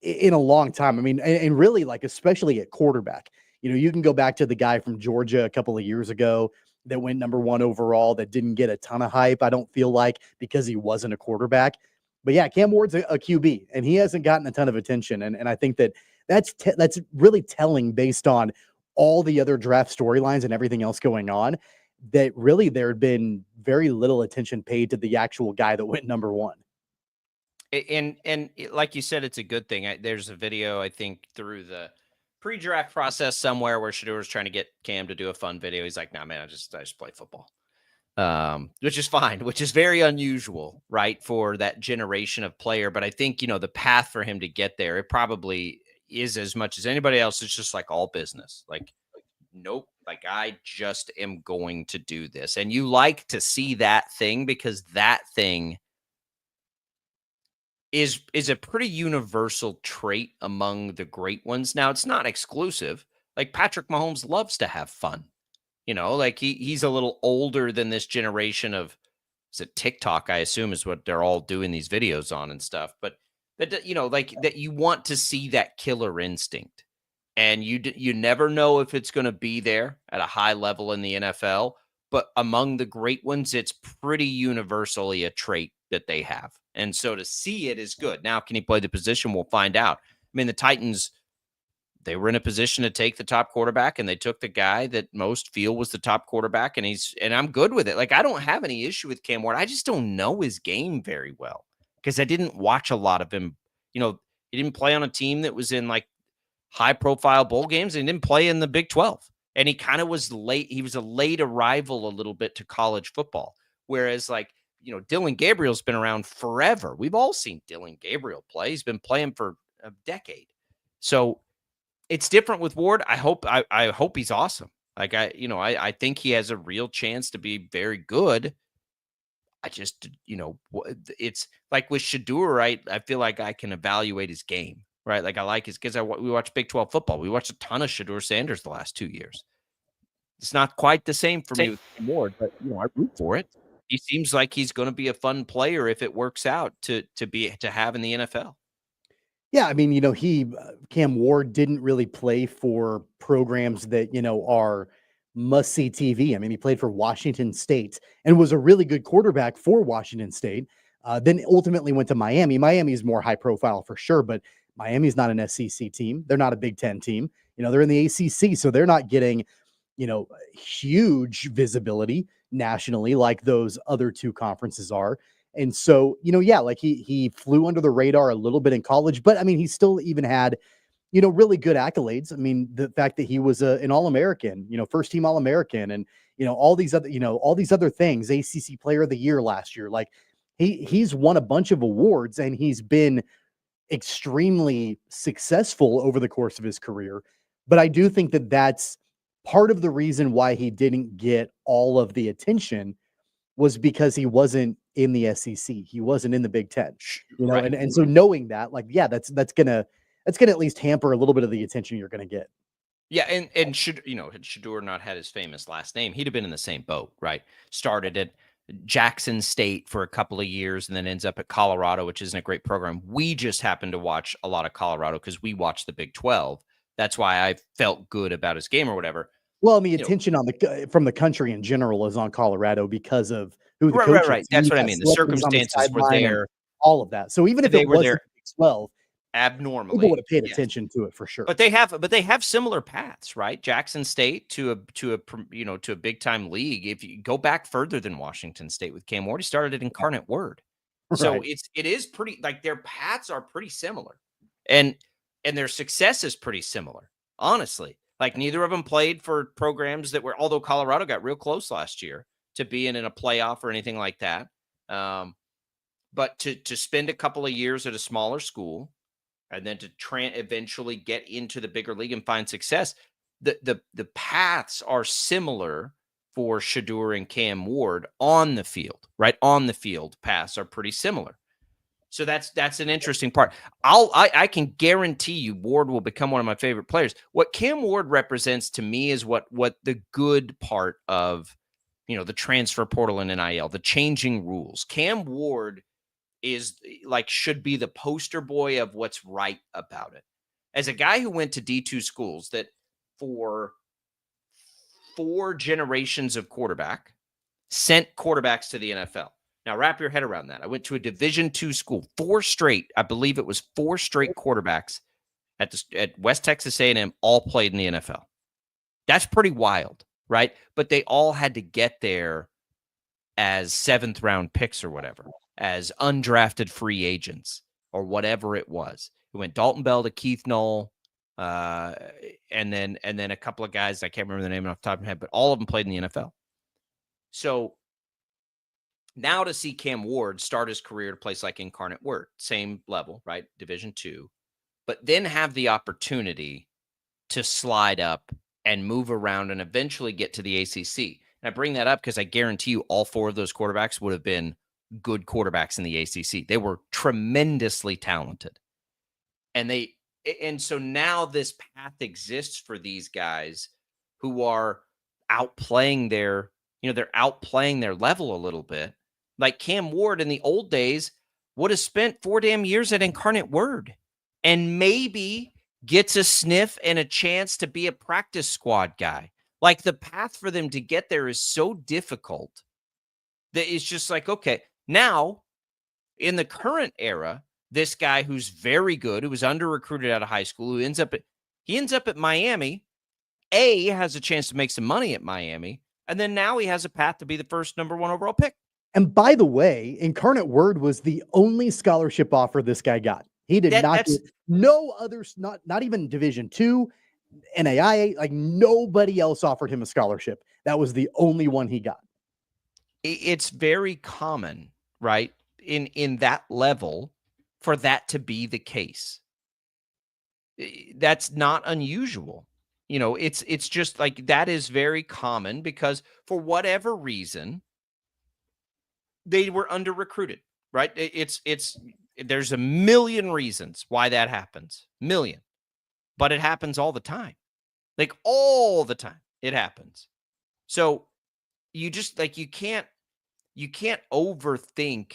in a long time. I mean, and really especially at quarterback, you can go back to the guy from Georgia a couple of years ago that went number 1 overall that didn't get a ton of hype. I don't feel because he wasn't a quarterback, but yeah, Cam Ward's a QB and he hasn't gotten a ton of attention. And I think that's really telling based on all the other draft storylines and everything else going on, that really there had been very little attention paid to the actual guy that went number 1. And like you said, it's a good thing. There's a video, I think, through the pre-draft process somewhere where Shedeur was trying to get Cam to do a fun video. He's like, nah, man, I just play football. Which is fine, which is very unusual, right, for that generation of player. But I think, the path for him to get there, it probably is as much as anybody else. It's just all business. Nope. I just am going to do this. And you like to see that thing because that thing is a pretty universal trait among the great ones. Now, it's not exclusive. Patrick Mahomes loves to have fun. He's a little older than this generation of, is it TikTok, I assume, is what they're all doing these videos on and stuff. But that, that you want to see that killer instinct. And you never know if it's going to be there at a high level in the NFL. But among the great ones, it's pretty universally a trait that they have. And so to see it is good. Now, can he play the position? We'll find out. I mean, the Titans, they were in a position to take the top quarterback, and they took the guy that most feel was the top quarterback, and I'm good with it. I don't have any issue with Cam Ward. I just don't know his game very well because I didn't watch a lot of him. He didn't play on a team that was in high-profile bowl games, and didn't play in the Big 12. And he kind of was late. He was a late arrival a little bit to college football, whereas Dillon Gabriel's been around forever. We've all seen Dillon Gabriel play. He's been playing for a decade. So it's different with Ward. I hope he's awesome. I think he has a real chance to be very good. I just, it's with Shedeur, right? I feel like I can evaluate his game, right? I like his, because we watch Big 12 football. We watched a ton of Shedeur Sanders the last 2 years. It's not quite the same for me with Ward, but I root for it. He seems like he's going to be a fun player if it works out to have in the NFL. Yeah, I mean, Cam Ward didn't really play for programs that, are must-see TV. I mean, he played for Washington State and was a really good quarterback for Washington State. Then ultimately went to Miami. Miami is more high profile for sure, but Miami's not an SEC team. They're not a Big Ten team. They're in the ACC, so they're not getting, huge visibility nationally like those other 2 conferences are. And so, he flew under the radar a little bit in college, but I mean, he still even had, really good accolades. I mean, the fact that he was an All-American, first team All-American, and, all these other things, ACC Player of the Year last year. He's won a bunch of awards, and he's been extremely successful over the course of his career. But I do think that that's part of the reason why he didn't get all of the attention was because he wasn't in the SEC. He wasn't in the Big Ten, Right. and so knowing that, like, yeah, that's gonna at least hamper a little bit of the attention you're gonna get. Yeah, and should had Shador not had his famous last name, he'd have been in the same boat, right? Started at Jackson State for a couple of years and then ends up at Colorado, which isn't a great program. We just happened to watch a lot of Colorado because we watched the Big 12. That's why I felt good about his game or whatever. Well, the attention on from the country in general is on Colorado because of who the Right, coach right. is. That's You what I got mean. The celebrities on circumstances were sideline and there. all of that. So even if They it were wasn't there the Big 12, abnormally, people would have paid yes. attention to it for sure. But they have similar paths, right? Jackson State to a big time league. If you go back further than Washington State with Cam Ward, he started at Incarnate Word. So Right. it is pretty, like, their paths are pretty similar, and their success is pretty similar. Honestly, like, neither of them played for programs that were, although Colorado got real close last year to being in a playoff or anything like that. But to spend a couple of years at a smaller school and then to eventually get into the bigger league and find success, the paths are similar for Shador and Cam Ward on the field, right? On the field, paths are pretty similar. So that's an interesting part. I can guarantee you Ward will become one of my favorite players. What Cam Ward represents to me is what the good part of, the transfer portal and NIL, the changing rules. Cam Ward is should be the poster boy of what's right about it. As a guy who went to D2 schools that for 4 generations of quarterback sent quarterbacks to the NFL. Now, wrap your head around that. I went to a Division II school, 4 straight. I believe it was 4 straight quarterbacks at West Texas A&M, all played in the NFL. That's pretty wild, right? But they all had to get there as 7th round picks or whatever, as undrafted free agents or whatever it was. It went Dalton Bell to Keith Knoll, and then a couple of guys, I can't remember the name off the top of my head, but all of them played in the NFL. So now to see Cam Ward start his career at a place like Incarnate Word, same level, right? Division II, but then have the opportunity to slide up and move around and eventually get to the ACC. And I bring that up because I guarantee you all 4 of those quarterbacks would have been good quarterbacks in the ACC. They were tremendously talented. And so now this path exists for these guys who are outplaying they're outplaying their level a little bit. Like Cam Ward in the old days would have spent 4 damn years at Incarnate Word and maybe gets a sniff and a chance to be a practice squad guy. Like, the path for them to get there is so difficult that it's just like, okay, now in the current era, this guy who's very good, who was under recruited out of high school, who ends up at Miami, has a chance to make some money at Miami. And then now he has a path to be the first number 1 overall pick. And by the way, Incarnate Word was the only scholarship offer this guy got. He did not get no others, not even Division II, NAIA, like nobody else offered him a scholarship. That was the only one he got. It's very common, right? In that level for that to be the case. That's not unusual. It's just like that is very common because for whatever reason, they were under recruited, right? There's a million reasons why that happens. Million. But it happens all the time. Like all the time it happens. So you just you can't overthink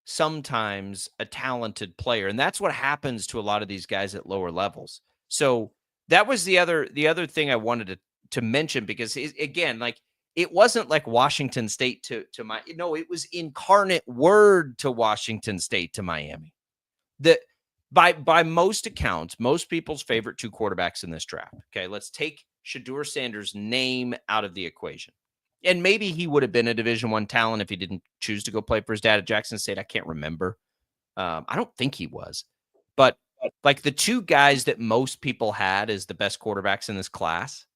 sometimes a talented player. And that's what happens to a lot of these guys at lower levels. So that was the other thing I wanted to mention, because again, it wasn't like Washington State to no, it was Incarnate Word to Washington State to Miami. By most accounts, most people's favorite 2 quarterbacks in this draft. Okay, let's take Shador Sanders' name out of the equation. And maybe he would have been a Division I talent if he didn't choose to go play for his dad at Jackson State. I can't remember. I don't think he was. But the 2 guys that most people had as the best quarterbacks in this class,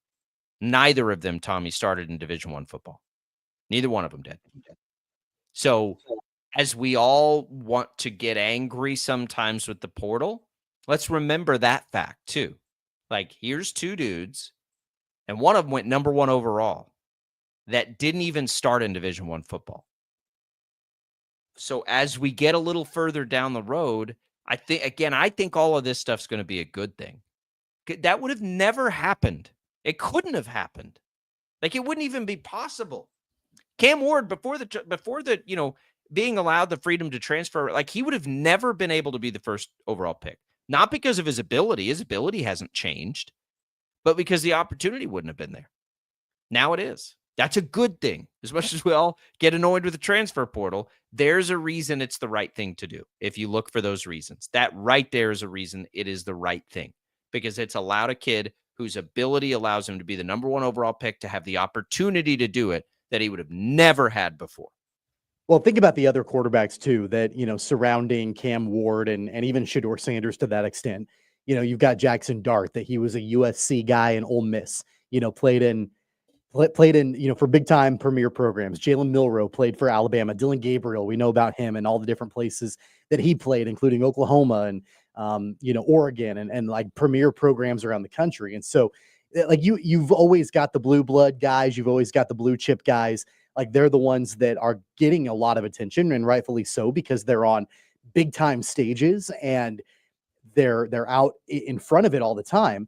neither of them, Tommy, started in Division I football. Neither one of them did. So as we all want to get angry sometimes with the portal, let's remember that fact too. Like, here's two dudes, and one of them went number 1 overall that didn't even start in Division I football. So as we get a little further down the road, I think all of this stuff's going to be a good thing. That would have never happened. It couldn't have happened. Like, it wouldn't even be possible. Cam Ward, before the being allowed the freedom to transfer, like, he would have never been able to be the first overall pick. Not because of his ability. His ability hasn't changed, but because the opportunity wouldn't have been there. Now it is. That's a good thing. As much as we all get annoyed with the transfer portal, there's a reason it's the right thing to do. If you look for those reasons, that right there is a reason it is the right thing, because it's allowed a kid whose ability allows him to be the number 1 overall pick to have the opportunity to do it that he would have never had before. Well, think about the other quarterbacks too that, surrounding Cam Ward and even Shedeur Sanders to that extent. You've got Jackson Dart, that he was a USC guy in Ole Miss, played in, for big time premier programs. Jalen Milroe played for Alabama. Dylan Gabriel, we know about him and all the different places that he played, including Oklahoma and, Oregon and like premier programs around the country. And so like you've always got the blue blood guys. You've always got the blue chip guys. Like, they're the ones that are getting a lot of attention, and rightfully so, because they're on big time stages and they're out in front of it all the time.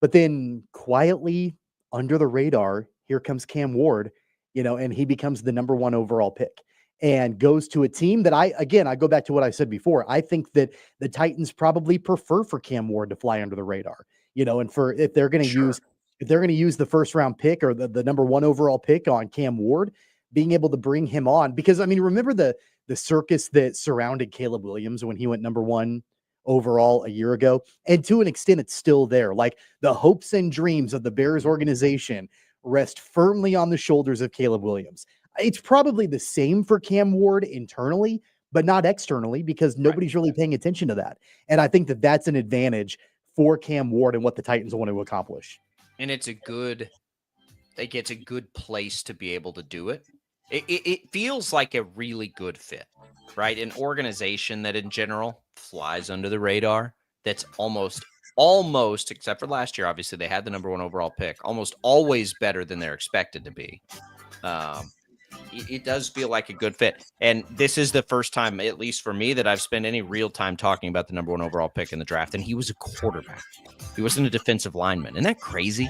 But then quietly under the radar, here comes Cam Ward, and he becomes the number 1 overall pick and goes to a team that I go back to what I said before. I think that the Titans probably prefer for Cam Ward to fly under the radar, and if they're going to use the first round pick or the number 1 overall pick on Cam Ward, being able to bring him on, because remember the circus that surrounded Caleb Williams when he went number 1 overall a year ago, and to an extent it's still there. Like, the hopes and dreams of the Bears organization rest firmly on the shoulders of Caleb Williams. It's probably the same for Cam Ward internally, but not externally, because nobody's really paying attention to that. And I think that that's an advantage for Cam Ward and what the Titans want to accomplish. And it's a good place to be able to do it. It feels like a really good fit, right? An organization that in general flies under the radar, that's almost, except for last year, obviously they had the number 1 overall pick, almost always better than they're expected to be. It does feel like a good fit. And this is the first time, at least for me, that I've spent any real time talking about the number 1 overall pick in the draft. And he was a quarterback. He wasn't a defensive lineman. Isn't that crazy?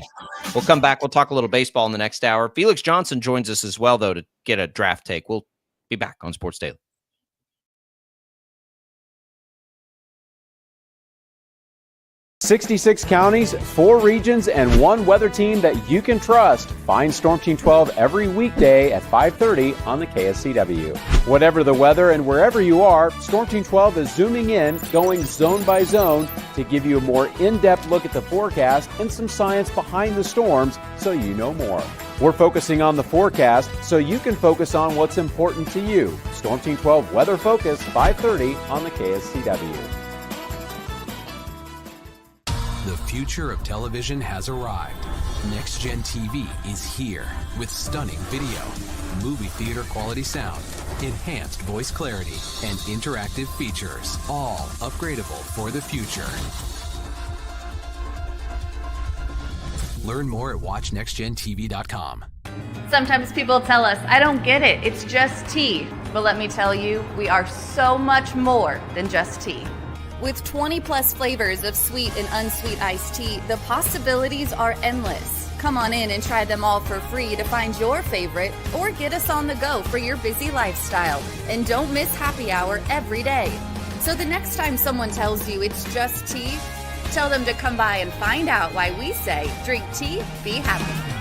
We'll come back. We'll talk a little baseball in the next hour. Felix Johnson joins us as well, though, to get a draft take. We'll be back on Sports Daily. 66 counties, 4 regions, and 1 weather team that you can trust. Find Storm Team 12 every weekday at 5:30 on the KSCW. Whatever the weather and wherever you are, Storm Team 12 is zooming in, going zone by zone to give you a more in-depth look at the forecast and some science behind the storms so you know more. We're focusing on the forecast so you can focus on what's important to you. Storm Team 12 Weather Focus, 5:30 on the KSCW. The future of television has arrived. Next Gen TV is here with stunning video, movie theater quality sound, enhanced voice clarity, and interactive features, all upgradable for the future. Learn more at watchnextgentv.com. Sometimes people tell us, I don't get it, it's just tea. But let me tell you, we are so much more than just tea. With 20 plus flavors of sweet and unsweet iced tea, the possibilities are endless. Come on in and try them all for free to find your favorite, or get us on the go for your busy lifestyle. And don't miss happy hour every day. So the next time someone tells you it's just tea, tell them to come by and find out why we say, drink tea, be happy.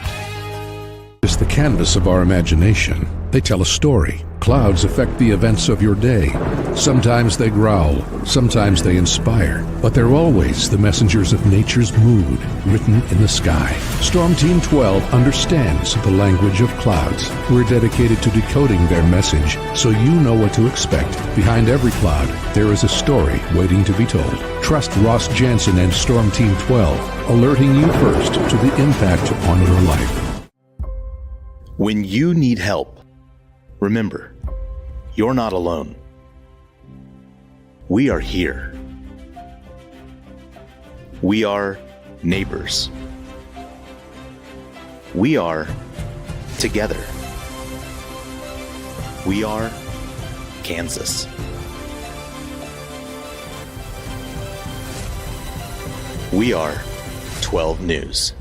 It's the canvas of our imagination. They tell a story. Clouds affect the events of your day. Sometimes they growl, sometimes they inspire, but they're always the messengers of nature's mood written in the sky. Storm Team 12 understands the language of clouds. We're dedicated to decoding their message so you know what to expect. Behind every cloud, there is a story waiting to be told. Trust Ross Jansen and Storm Team 12, alerting you first to the impact on your life. When you need help, remember, You're not alone. We are here. We are neighbors. We are together. We are Kansas. We are 12 News.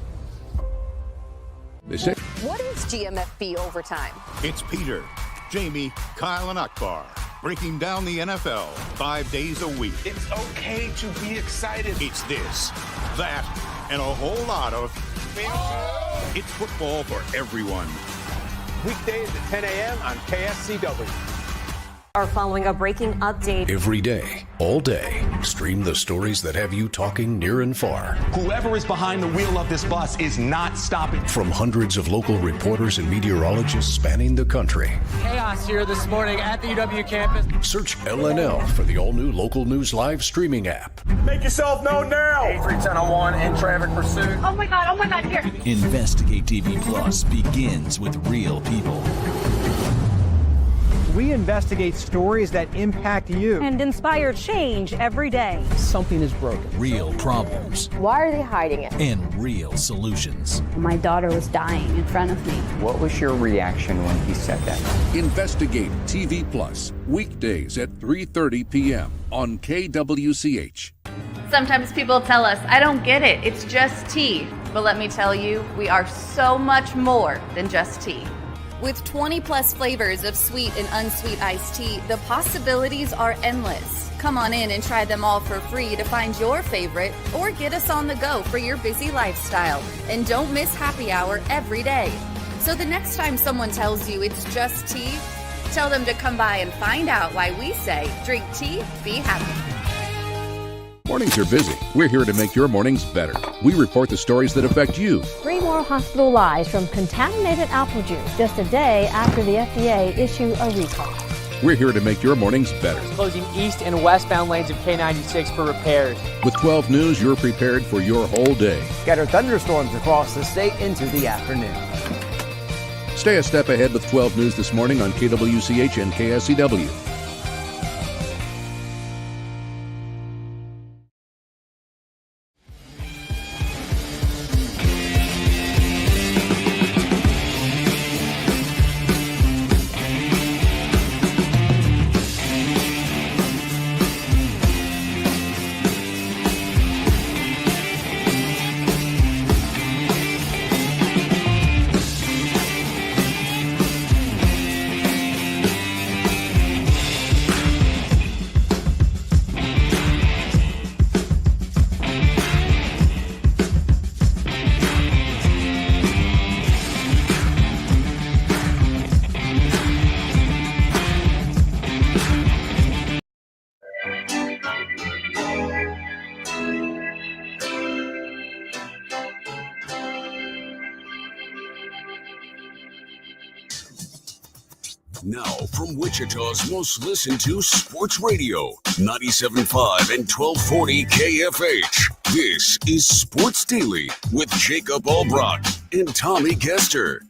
What is GMFB overtime? It's Peter, Jamie, Kyle, and Akbar breaking down the NFL 5 days a week. It's okay to be excited. It's this, that, and a whole lot of It's football for everyone. Weekdays at 10 a.m. on KSCW. Are following a breaking update. Every day, all day, stream the stories that have you talking near and far. Whoever is behind the wheel of this bus is not stopping. From hundreds of local reporters and meteorologists spanning the country. Chaos here this morning at the UW campus. Search LNL for the all-new Local News Live streaming app. Make yourself known now. 310-01 in traffic pursuit. Oh my God, here. Investigate TV Plus begins with real people. We investigate stories that impact you. And inspire change every day. Something is broken. Real problems Why are they hiding it? and real solutions. My daughter was dying in front of me. What was your reaction when he said that? Investigate TV Plus, weekdays at 3:30 p.m. on KWCH. Sometimes people tell us, I don't get it, it's just tea. But let me tell you, we are so much more than just tea. With 20 plus flavors of sweet and unsweet iced tea, the possibilities are endless. Come on in and try them all for free to find your favorite or get us on the go for your busy lifestyle. And don't miss happy hour every day. So the next time someone tells you it's just tea, tell them to come by and find out why we say drink tea, be happy. Mornings are busy. We're here to make your mornings better. We report the stories that affect you. 3 more hospitalized from contaminated apple juice just a day after the FDA issued a recall. We're here to make your mornings better. Closing east and westbound lanes of K96 for repairs. With 12 News, you're prepared for your whole day. Scattered thunderstorms across the state into the afternoon. Stay a step ahead with 12 News this morning on KWCH and KSCW. Now, from Wichita's most listened to sports radio, 97.5 and 1240 KFH. This is Sports Daily with Jacob Albrock and Tommy Kester.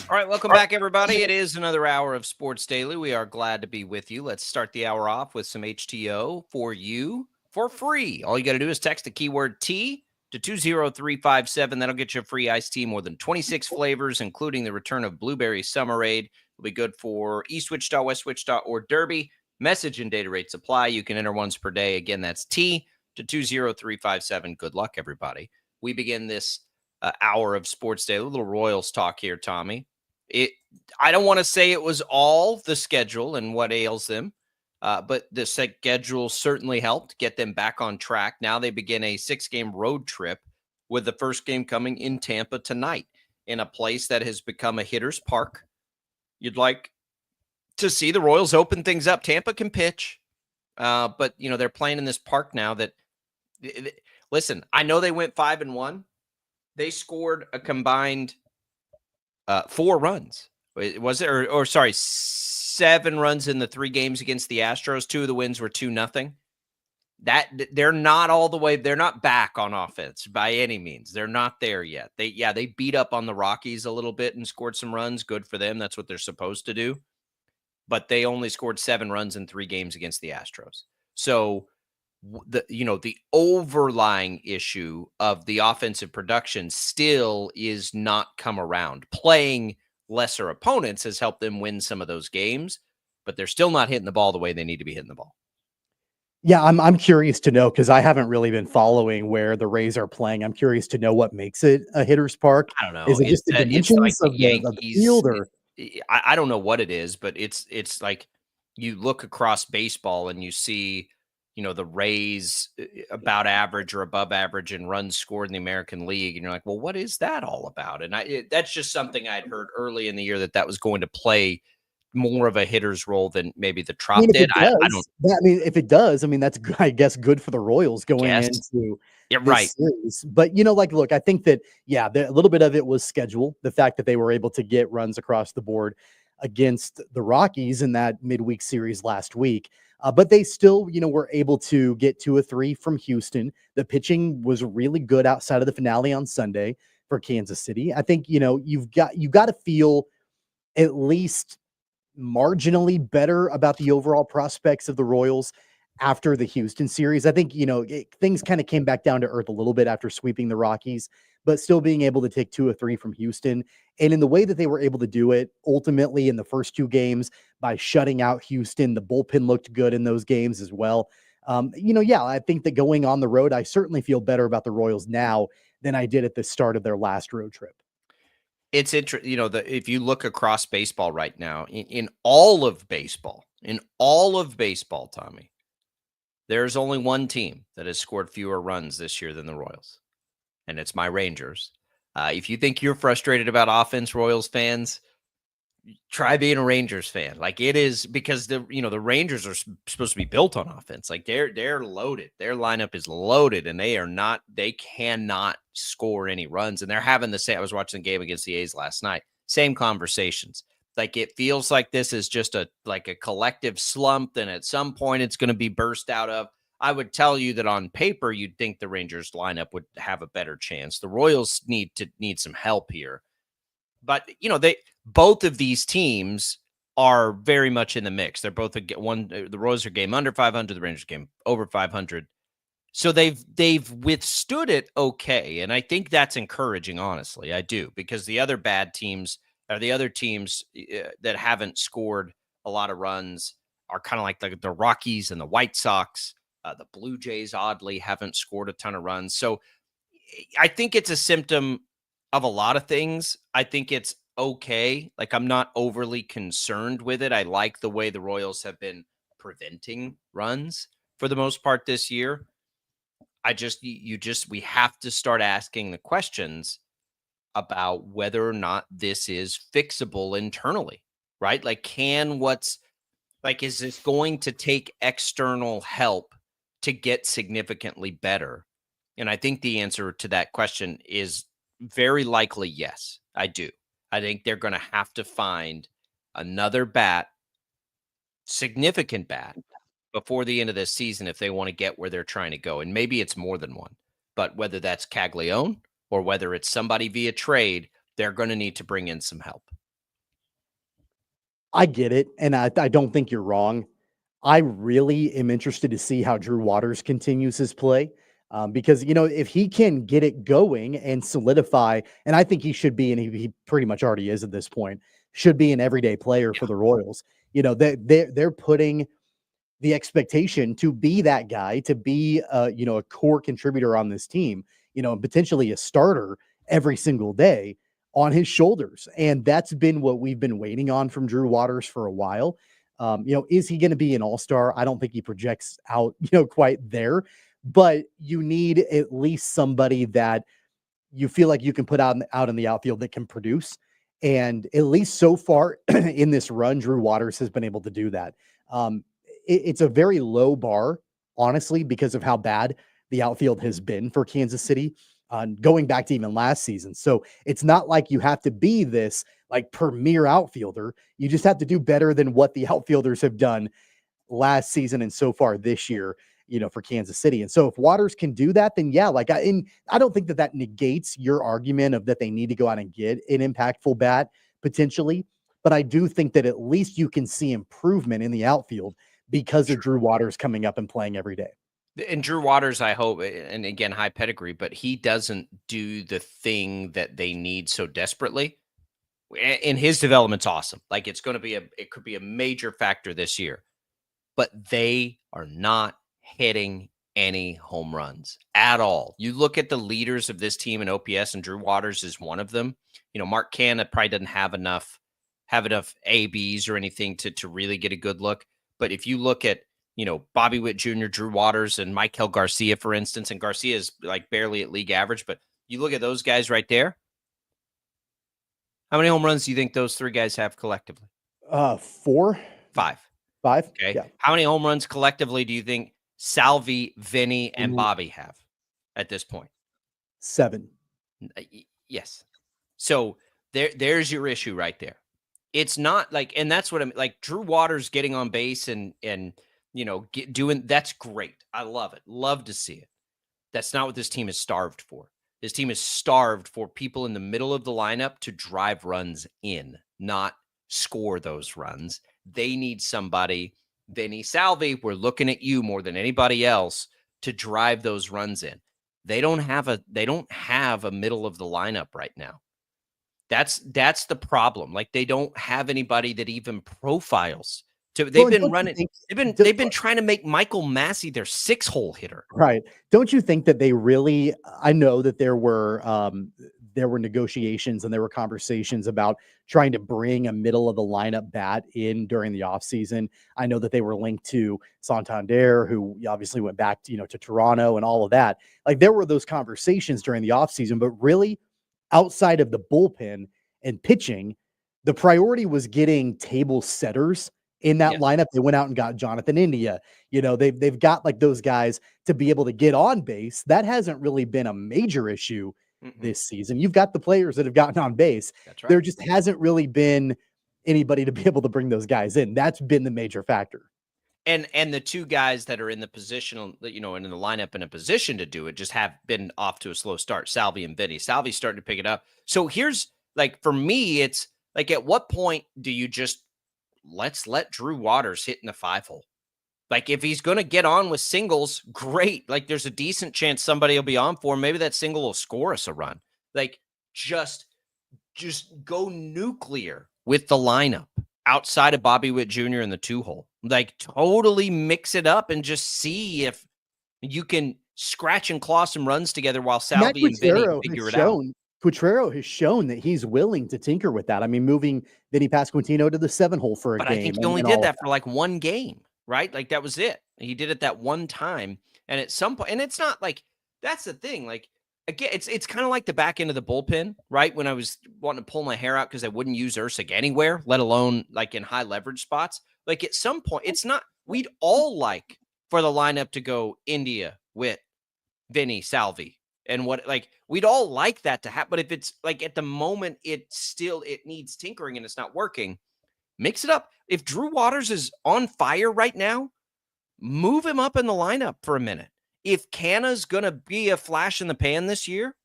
All right, welcome back, everybody. It is another hour of Sports Daily. We are glad to be with you. Let's start the hour off with some HTO for you for free. All you got to do is text the keyword T to 20357. That'll get you a free iced tea, more than 26 flavors, including the return of Blueberry Summerade. It'll be good for East Wichita, West Wichita, or Derby. Message and data rates apply. You can enter once per day. Again, that's T to 20357. Good luck, everybody. We begin this hour of Sports Day. A little Royals talk here, Tommy. I don't want to say it was all the schedule and what ails them, but the schedule certainly helped get them back on track. Now they begin a 6-game road trip with the first game coming in Tampa tonight in a place that has become a hitter's park. You'd like to see the Royals open things up. Tampa can pitch, but they're playing in this park now that, listen, I know they went 5-1. They scored a combined 4 runs. Was it? Or 7 runs in the 3 games against the Astros. 2 of the wins were 2-0. they're not all the way. They're not back on offense by any means. They're not there yet. They beat up on the Rockies a little bit and scored some runs. Good for them. That's what they're supposed to do. But they only scored 7 runs in 3 games against the Astros. So the overlying issue of the offensive production still is not come around. Playing lesser opponents has helped them win some of those games, but they're still not hitting the ball the way they need to be hitting the ball. Yeah, I'm curious to know because I haven't really been following where the Rays are playing. I'm curious to know what makes it a hitter's park. I don't know. Is it just the dimensions like of the field, or I don't know what it is, but it's like you look across baseball and you see, the Rays about average or above average in runs scored in the American League, and you're like, well, what is that all about? And that's just something I'd heard early in the year that was going to play more of a hitter's role than maybe the Trop did. I don't. If it does, that's I guess good for the Royals going into this series. But look, I think that a little bit of it was schedule. The fact that they were able to get runs across the board against the Rockies in that midweek series last week. But they still, were able to get 2 or 3 from Houston. The pitching was really good outside of the finale on Sunday for Kansas City. I think, you've got to feel at least marginally better about the overall prospects of the Royals after the Houston series. I think, things kind of came back down to earth a little bit after sweeping the Rockies, but still being able to take 2 or 3 from Houston. And in the way that they were able to do it, ultimately in the first 2 games by shutting out Houston, the bullpen looked good in those games as well. I think that going on the road, I certainly feel better about the Royals now than I did at the start of their last road trip. It's interesting, if you look across baseball right now, in all of baseball, Tommy, there's only one team that has scored fewer runs this year than the Royals, and it's my Rangers. If you think you're frustrated about offense, Royals fans, try being a Rangers fan. Like, it is, because the Rangers are supposed to be built on offense. Like, they're loaded. Their lineup is loaded, and they cannot score any runs. And they're having the same. I was watching the game against the A's last night. Same conversations. Like, it feels like this is just a collective slump, and at some point it's going to be burst out of. I would tell you that on paper, you'd think the Rangers lineup would have a better chance. The Royals need some help here. But, both of these teams are very much in the mix. They're both the Royals are game under 500, the Rangers game over 500. So they've withstood it okay, and I think that's encouraging, honestly. I do, because the other bad teams are the other teams that haven't scored a lot of runs are kind of like the Rockies and the White Sox. The Blue Jays, oddly, haven't scored a ton of runs. So I think it's a symptom of a lot of things. I think it's okay. Like, I'm not overly concerned with it. I like the way the Royals have been preventing runs for the most part this year. We have to start asking the questions about whether or not this is fixable internally, right? Like, is this going to take external help to get significantly better? And I think the answer to that question is very likely yes. I do. I think they're going to have to find another significant bat, before the end of this season if they want to get where they're trying to go. And maybe it's more than one. But whether that's Caglione or whether it's somebody via trade, they're going to need to bring in some help. I get it, and I don't think you're wrong. I really am interested to see how Drew Waters continues his play. Because, if he can get it going and solidify, and I think he should be, and he pretty much already is at this point, should be an everyday player for the Royals. They're putting the expectation to be that guy, to be a core contributor on this team, and potentially a starter every single day on his shoulders. And that's been what we've been waiting on from Drew Waters for a while. Is he going to be an all-star? I don't think he projects out, quite there. But you need at least somebody that you feel like you can put out in the outfield that can produce. And at least so far in this run, Drew Waters has been able to do that. It's a very low bar, honestly, because of how bad the outfield has been for Kansas City, going back to even last season. So it's not like you have to be this like premier outfielder. You just have to do better than what the outfielders have done last season and so far this year. for Kansas City. And so if Waters can do that, then yeah, I don't think that negates your argument of that they need to go out and get an impactful bat potentially. But I do think that at least you can see improvement in the outfield because of Drew Waters coming up and playing every day. And Drew Waters, I hope, and again, high pedigree, but he doesn't do the thing that they need so desperately. And his development's awesome. Like it could be a major factor this year, but they are not hitting any home runs at all. You look at the leaders of this team in OPS, and Drew Waters is one of them. Mark Canha probably doesn't have enough ABs or anything to really get a good look. But if you look at, Bobby Witt Jr., Drew Waters, and Maikel Garcia, for instance, and Garcia is like barely at league average, but you look at those guys right there. How many home runs do you think those three guys have collectively? 4. 5. 5. Okay. Yeah. How many home runs collectively do you think Salvi, Vinny, and Bobby have at this point? 7. Yes. So there's your issue right there. It's not like, and that's what I'm like. Drew Waters getting on base and doing that's great. I love it. Love to see it. That's not what this team is starved for. This team is starved for people in the middle of the lineup to drive runs in, not score those runs. They need somebody, Vinny Salvi, we're looking at you more than anybody else to drive those runs in. They don't have a middle of the lineup right now. That's the problem. Like they don't have anybody that even profiles. They've been trying to make Michael Massey their 6-hole hitter. Right. Don't you think that they really, I know that there were negotiations and there were conversations about trying to bring a middle of the lineup bat in during the offseason. I know that they were linked to Santander, who obviously went back to Toronto and all of that. Like there were those conversations during the offseason, but really outside of the bullpen and pitching, the priority was getting table setters in that lineup. They went out and got Jonathan India. They've got like those guys to be able to get on base. That hasn't really been a major issue this season. You've got the players that have gotten on base. That's right. There just hasn't really been anybody to be able to bring those guys in. That's been the major factor. And the two guys that are in the position, and in the lineup in a position to do it just have been off to a slow start. Salvi and Vinny. Salvi's starting to pick it up. So here's like, for me, it's like, at what point do you just let's let Drew Waters hit in the 5-hole? Like if he's going to get on with singles, great. Like there's a decent chance somebody will be on for him. Maybe that single will score us a run. Like just go nuclear with the lineup outside of Bobby Witt Jr. in the 2-hole. Like totally mix it up and just see if you can scratch and claw some runs together while Salvi and Vinny figure it out. Potrero has shown that he's willing to tinker with that. I mean, moving Vinny Pasquantino to the 7-hole for a game. But I think he only did that for like one game, right? Like that was it. He did it that one time. And at some point, and it's not like, that's the thing. Like, again, it's kind of like the back end of the bullpen, right? When I was wanting to pull my hair out because I wouldn't use Ursic anywhere, let alone like in high leverage spots. Like at some point, it's not, we'd all like for the lineup to go India, Witt, Vinny, Salvi. And we'd all like that to happen. But if it's like at the moment, it needs tinkering and it's not working, mix it up. If Drew Waters is on fire right now, move him up in the lineup for a minute. If Canha's going to be a flash in the pan this year,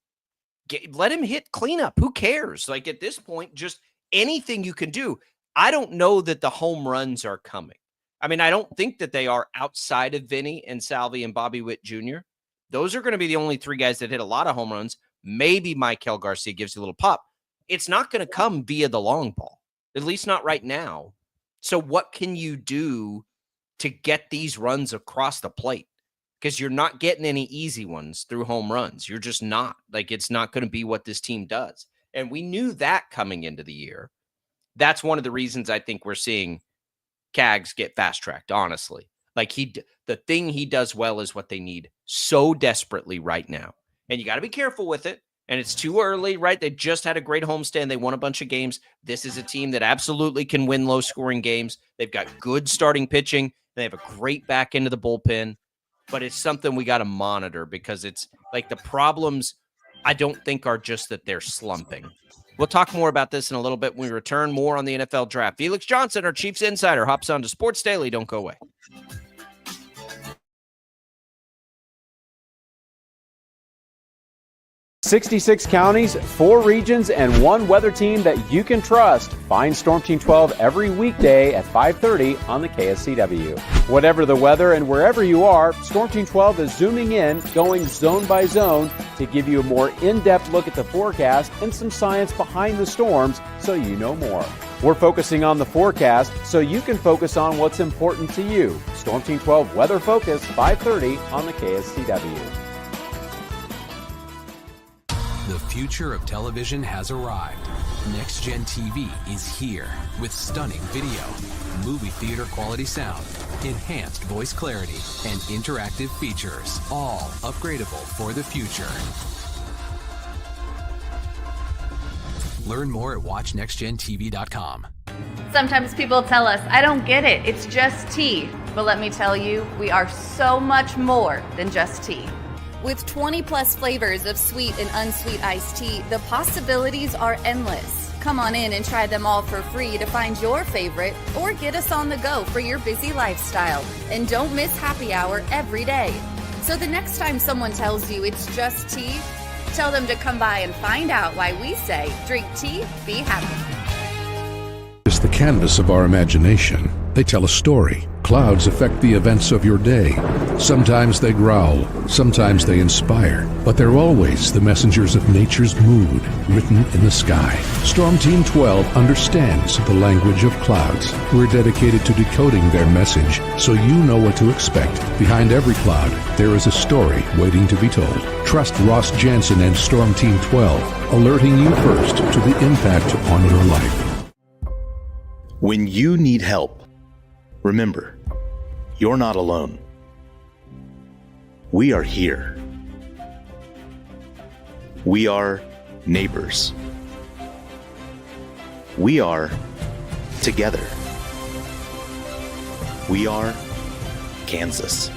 let him hit cleanup. Who cares? Like at this point, just anything you can do. I don't know that the home runs are coming. I mean, I don't think that they are outside of Vinny and Salvi and Bobby Witt Jr. Those are going to be the only 3 guys that hit a lot of home runs. Maybe Maikel Garcia gives you a little pop. It's not going to come via the long ball, at least not right now. So what can you do to get these runs across the plate? Because you're not getting any easy ones through home runs. You're just not. Like, it's not going to be what this team does. And we knew that coming into the year. That's one of the reasons I think we're seeing Cags get fast-tracked, honestly. Like the thing he does well is what they need so desperately right now. And you got to be careful with it. And it's too early, right? They just had a great homestand. They won a bunch of games. This is a team that absolutely can win low-scoring games. They've got good starting pitching. They have a great back end of the bullpen. But it's something we got to monitor because it's like the problems I don't think are just that they're slumping. We'll talk more about this in a little bit when we return. More on the NFL draft. Felix Johnson, our Chiefs insider, hops on to Sports Daily. Don't go away. 66 counties, 4 regions, and 1 weather team that you can trust. Find Storm Team 12 every weekday at 5:30 on the KSCW. Whatever the weather and wherever you are, Storm Team 12 is zooming in, going zone by zone to give you a more in-depth look at the forecast and some science behind the storms so you know more. We're focusing on the forecast so you can focus on what's important to you. Storm Team 12 Weather Focus, 5:30 on the KSCW. The future of television has arrived. Next Gen TV is here with stunning video, movie theater quality sound, enhanced voice clarity, and interactive features, all upgradable for the future. Learn more at watchnextgentv.com. Sometimes people tell us, I don't get it, it's just tea. But let me tell you, we are so much more than just tea. With 20 plus flavors of sweet and unsweet iced tea, the possibilities are endless. Come on in and try them all for free to find your favorite or get us on the go for your busy lifestyle. And don't miss happy hour every day. So the next time someone tells you it's just tea, tell them to come by and find out why we say, drink tea, be happy. It's the canvas of our imagination. They tell a story. Clouds affect the events of your day. Sometimes they growl, sometimes they inspire, but they're always the messengers of nature's mood written in the sky. Storm Team 12 understands the language of clouds. We're dedicated to decoding their message so you know what to expect. Behind every cloud, there is a story waiting to be told. Trust Ross Jansen and Storm Team 12, alerting you first to the impact on your life. When you need help, remember, you're not alone. We are here. We are neighbors. We are together. We are Kansas.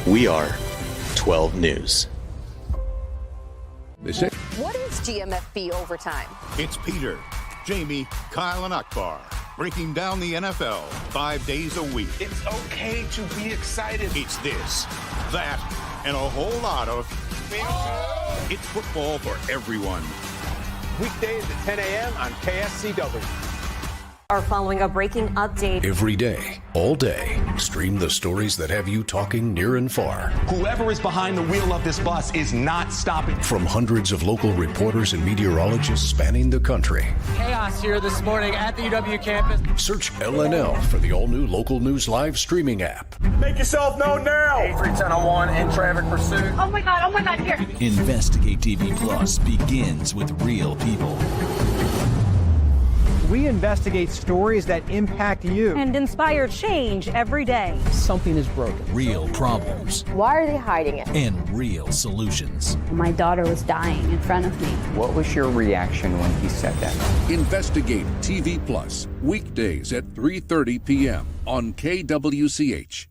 We are 12 News. They say, What is GMFB overtime? It's Peter, Jamie, Kyle, and Akbar breaking down the NFL 5 days a week. It's okay to be excited. It's this, that, and a whole lot of... It's football for everyone. Weekdays at 10 a.m. on KSCW. Are following a breaking update. every day, all day, stream the stories that have you talking near and far. Whoever is behind the wheel of this bus is not stopping. From hundreds of local reporters and meteorologists spanning the country. Chaos here this morning at the UW campus. Search LNL for the all-new Local News Live streaming app. Make yourself known now. 31001 in traffic pursuit. Oh my God, here. Investigate TV Plus begins with real people. We investigate stories that impact you. And inspire change every day. Something is broken. Real problems Why are they hiding it? and real solutions. My daughter was dying in front of me. What was your reaction when he said that? Investigate TV Plus, weekdays at 3:30 p.m. on KWCH.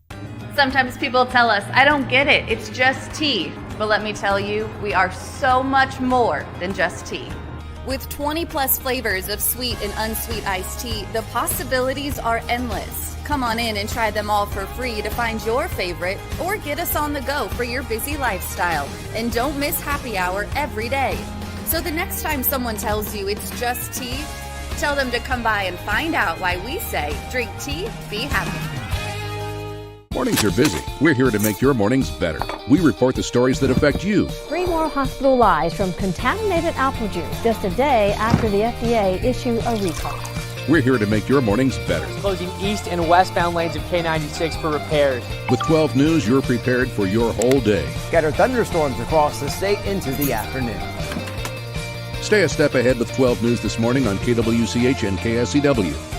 Sometimes people tell us, I don't get it, it's just tea. But let me tell you, we are so much more than just tea. With 20 plus flavors of sweet and unsweet iced tea, the possibilities are endless. Come on in and try them all for free to find your favorite or get us on the go for your busy lifestyle. And don't miss happy hour every day. So the next time someone tells you it's just tea, tell them to come by and find out why we say, drink tea, be happy. Mornings are busy. We're here to make your mornings better. We report the stories that affect you. 3 more hospital lies from contaminated apple juice just a day after the FDA issued a recall. We're here to make your mornings better. Closing east and westbound lanes of K96 for repairs. With 12 News, you're prepared for your whole day. Scattered thunderstorms across the state into the afternoon. Stay a step ahead with 12 News this morning on KWCH and KSCW.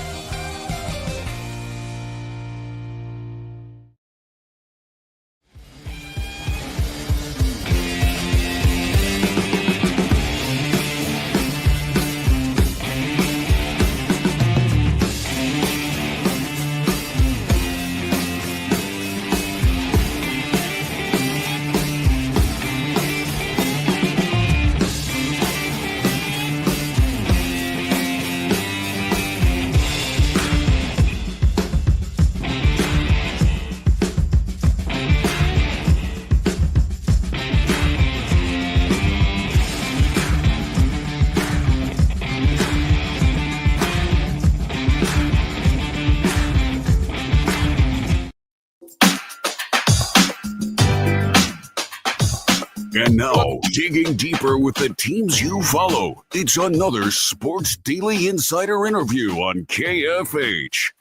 And now, digging deeper with the teams you follow, it's another Sports Daily Insider interview on KFH.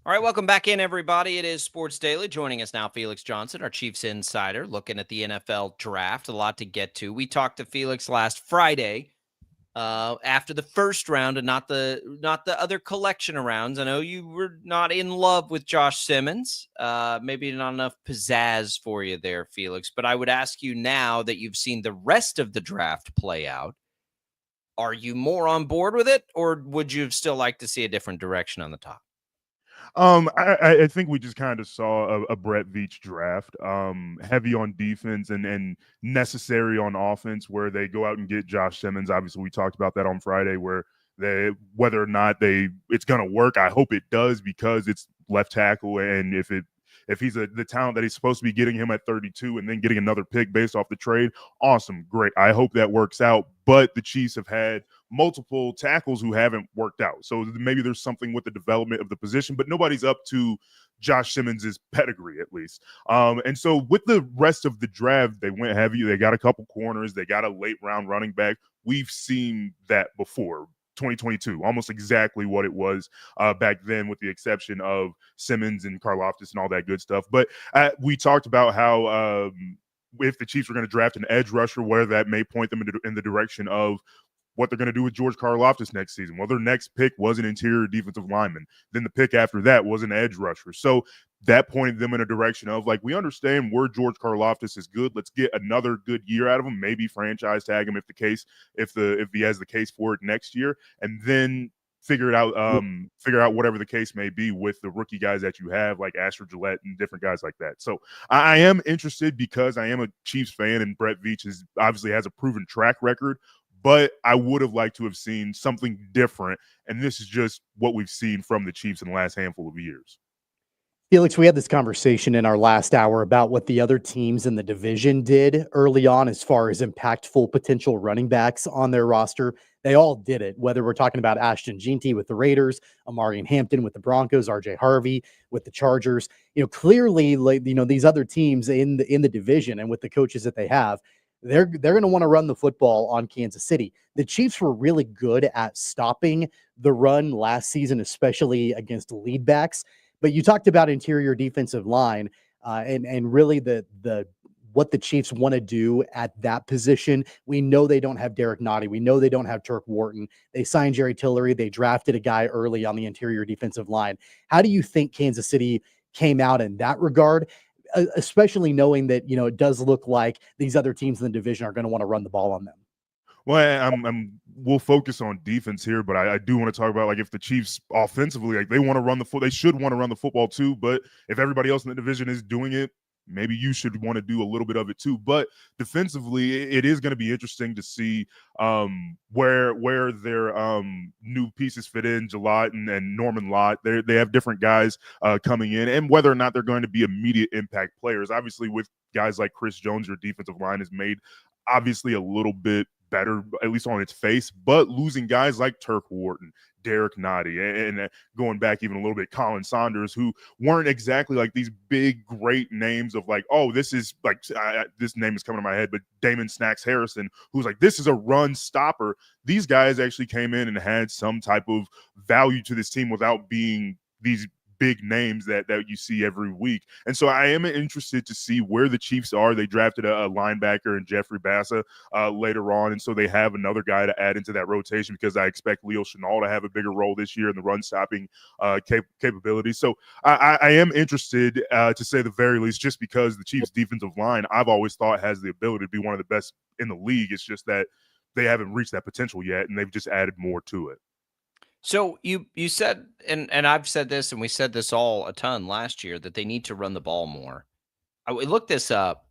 All right, welcome back in, everybody. It is Sports Daily. Joining us now, Felix Johnson, our Chiefs insider, looking at the NFL draft. A lot to get to. We talked to Felix last Friday after the first round and not the other collection of rounds. I know you were not in love with Josh Simmons. Maybe not enough pizzazz for you there, Felix. But I would ask you now that you've seen the rest of the draft play out, are you more on board with it, or would you still like to see a different direction on the top? I think we just kind of saw a Brett Veach draft, heavy on defense and necessary on offense, where they go out and get Josh Simmons. Obviously, we talked about that on Friday, where whether or not it's going to work. I hope it does, because it's left tackle, and if he's the talent that he's supposed to be, getting him at 32 and then getting another pick based off the trade, awesome, great. I hope that works out. But the Chiefs have had multiple tackles who haven't worked out. So maybe there's something with the development of the position, but nobody's up to Josh Simmons' pedigree, at least. And so with the rest of the draft, they went heavy. They got a couple corners. They got a late round running back. We've seen that before. 2022, almost exactly what it was back then, with the exception of Simmons and Karlaftis and all that good stuff. But we talked about how if the Chiefs were going to draft an edge rusher, where that may point them in the direction of what they're going to do with George Karlaftis next season. Well, their next pick was an interior defensive lineman. Then the pick after that was an edge rusher. So that pointed them in a direction of, like, we understand where George Karlaftis is good. Let's get another good year out of him. Maybe franchise tag him if he has the case for it next year, and then figure out whatever the case may be with the rookie guys that you have, like Asher Gillette and different guys like that. So I am interested, because I am a Chiefs fan, and Brett Veach obviously has a proven track record. But I would have liked to have seen something different, and this is just what we've seen from the Chiefs in the last handful of years. Felix, we had this conversation in our last hour about what the other teams in the division did early on as far as impactful potential running backs on their roster. They all did it, whether we're talking about Ashton Jeanty with the Raiders, Amarian Hampton with the Broncos, RJ Harvey with the Chargers. Clearly, these other teams in the division, and with the coaches that they have, they're going to want to run the football on Kansas City. The Chiefs were really good at stopping the run last season, especially against lead backs. But you talked about interior defensive line and really the what the Chiefs want to do at that position. We know they don't have Derek Nottie. We know they don't have Turk Wharton. They signed Jerry Tillery. They drafted a guy early on the interior defensive line. How do you think Kansas City came out in that regard, especially knowing that, it does look like these other teams in the division are going to want to run the ball on them? Well, we'll focus on defense here, but I do want to talk about, like, if the Chiefs offensively, like, they want to run the they should want to run the football too. But if everybody else in the division is doing it, maybe you should want to do a little bit of it too. But defensively, it is going to be interesting to see where their new pieces fit in. Jalott and Norman Lott, they have different guys coming in, and whether or not they're going to be immediate impact players. Obviously, with guys like Chris Jones, your defensive line is made obviously a little bit better, at least on its face, but losing guys like Turk Wharton, Derek Nottie, and going back even a little bit, Colin Saunders, who weren't exactly like these big, great names of, like, oh, this is like, this name is coming to my head, but Damon Snacks Harrison, who's like, this is a run stopper. These guys actually came in and had some type of value to this team without being these big names that you see every week. And so I am interested to see where the Chiefs are. They drafted a linebacker in Jeffrey Bassa later on, and so they have another guy to add into that rotation, because I expect Leo Chenal to have a bigger role this year in the run-stopping capability. So I am interested, to say the very least, just because the Chiefs' defensive line, I've always thought, has the ability to be one of the best in the league. It's just that they haven't reached that potential yet, and they've just added more to it. So you said, and I've said this, and we said this all a ton last year, that they need to run the ball more. I looked this up.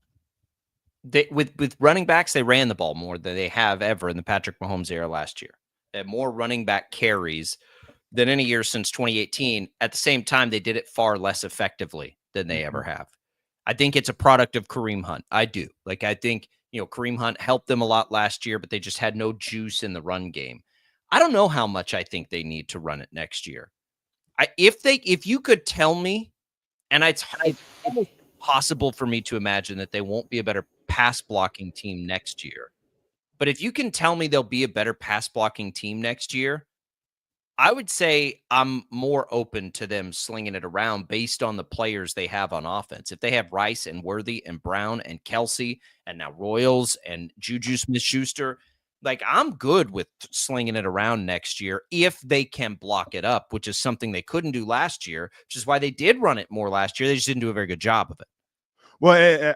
With running backs, they ran the ball more than they have ever in the Patrick Mahomes era last year. They had more running back carries than any year since 2018. At the same time, they did it far less effectively than they ever have. I think it's a product of Kareem Hunt. I do. Like, I think, Kareem Hunt helped them a lot last year, but they just had no juice in the run game. I don't know how much I think they need to run it next year. If you could tell me, and it's almost possible for me to imagine that they won't be a better pass blocking team next year. But if you can tell me they'll be a better pass blocking team next year, I would say I'm more open to them slinging it around based on the players they have on offense. If they have Rice and Worthy and Brown and Kelsey and now Royals and Juju Smith-Schuster, like I'm good with slinging it around next year if they can block it up, which is something they couldn't do last year, which is why they did run it more last year. They just didn't do a very good job of it. Well,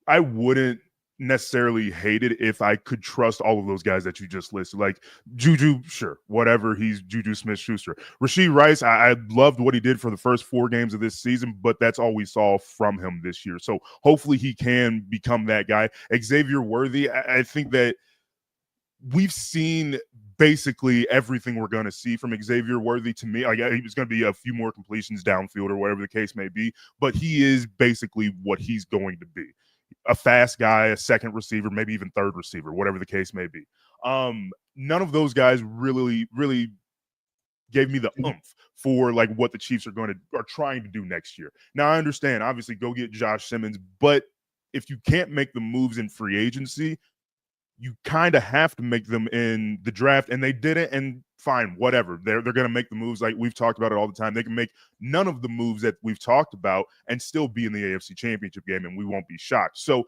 I wouldn't necessarily hate it if I could trust all of those guys that you just listed. Like Juju, sure, whatever. He's Juju Smith-Schuster. Rashee Rice, I loved what he did for the first 4 games of this season, but that's all we saw from him this year. So hopefully he can become that guy. Xavier Worthy, I think that we've seen basically everything we're going to see from Xavier Worthy. To me, like, he's going to be a few more completions downfield or whatever the case may be, but he is basically what he's going to be. A fast guy, a second receiver, maybe even third receiver, whatever the case may be. None of those guys really gave me the oomph for like what the Chiefs are trying to do next year. Now I understand, obviously, go get Josh Simmons, but if you can't make the moves in free agency, you kind of have to make them in the draft, and they didn't. And fine, whatever. They're going to make the moves like we've talked about it all the time. They can make none of the moves that we've talked about and still be in the AFC Championship game, and we won't be shocked. So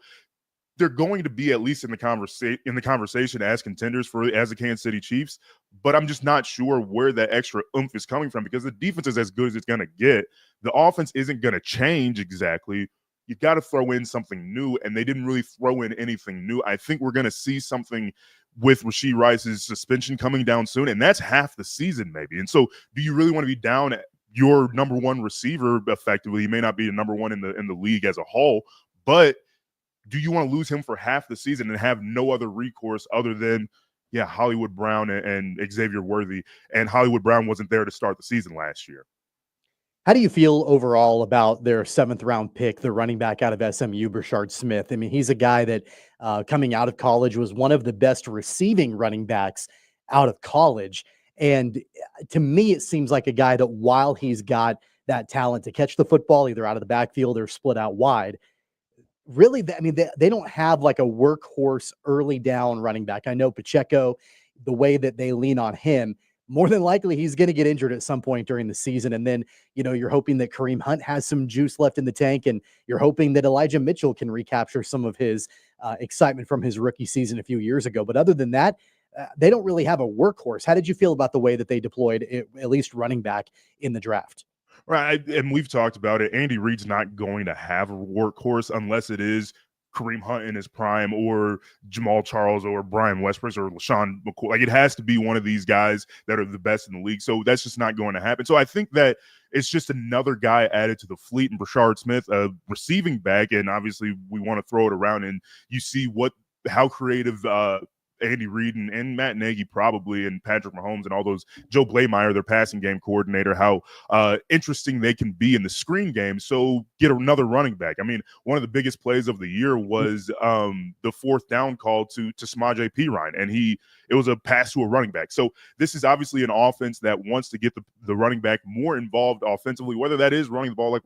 they're going to be at least in the conversation as contenders as the Kansas City Chiefs. But I'm just not sure where that extra oomph is coming from, because the defense is as good as it's going to get. The offense isn't going to change exactly. You got to throw in something new, and they didn't really throw in anything new. I think we're going to see something with Rashee Rice's suspension coming down soon, and that's half the season maybe. And so do you really want to be down at your number one receiver effectively? He may not be the number one in the league as a whole, but do you want to lose him for half the season and have no other recourse other than, Hollywood Brown and Xavier Worthy? And Hollywood Brown wasn't there to start the season last year. How do you feel overall about their 7th round pick, the running back out of SMU, Brashard Smith? I mean, he's a guy that coming out of college was one of the best receiving running backs out of college. And to me, it seems like a guy that while he's got that talent to catch the football either out of the backfield or split out wide, really, they don't have like a workhorse early down running back. I know Pacheco, the way that they lean on him, more than likely he's going to get injured at some point during the season. And then, you're hoping that Kareem Hunt has some juice left in the tank, and you're hoping that Elijah Mitchell can recapture some of his excitement from his rookie season a few years ago. But other than that, they don't really have a workhorse. How did you feel about the way that they deployed at least running back in the draft? Right, and we've talked about it. Andy Reid's not going to have a workhorse unless it is Kareem Hunt in his prime, or Jamal Charles, or Brian Westbrook, or LaShawn McCoy. Like, it has to be one of these guys that are the best in the league. So that's just not going to happen. So I think that it's just another guy added to the fleet, and Brashard Smith, a receiving back. And obviously we want to throw it around, and you see how creative Andy Reid and Matt Nagy probably, and Patrick Mahomes and all those, Joe Blameyer, their passing game coordinator, how interesting they can be in the screen game. So get another running back. I mean, one of the biggest plays of the year was the 4th down call to Samaje Perine, and it was a pass to a running back. So this is obviously an offense that wants to get the running back more involved offensively, whether that is running the ball like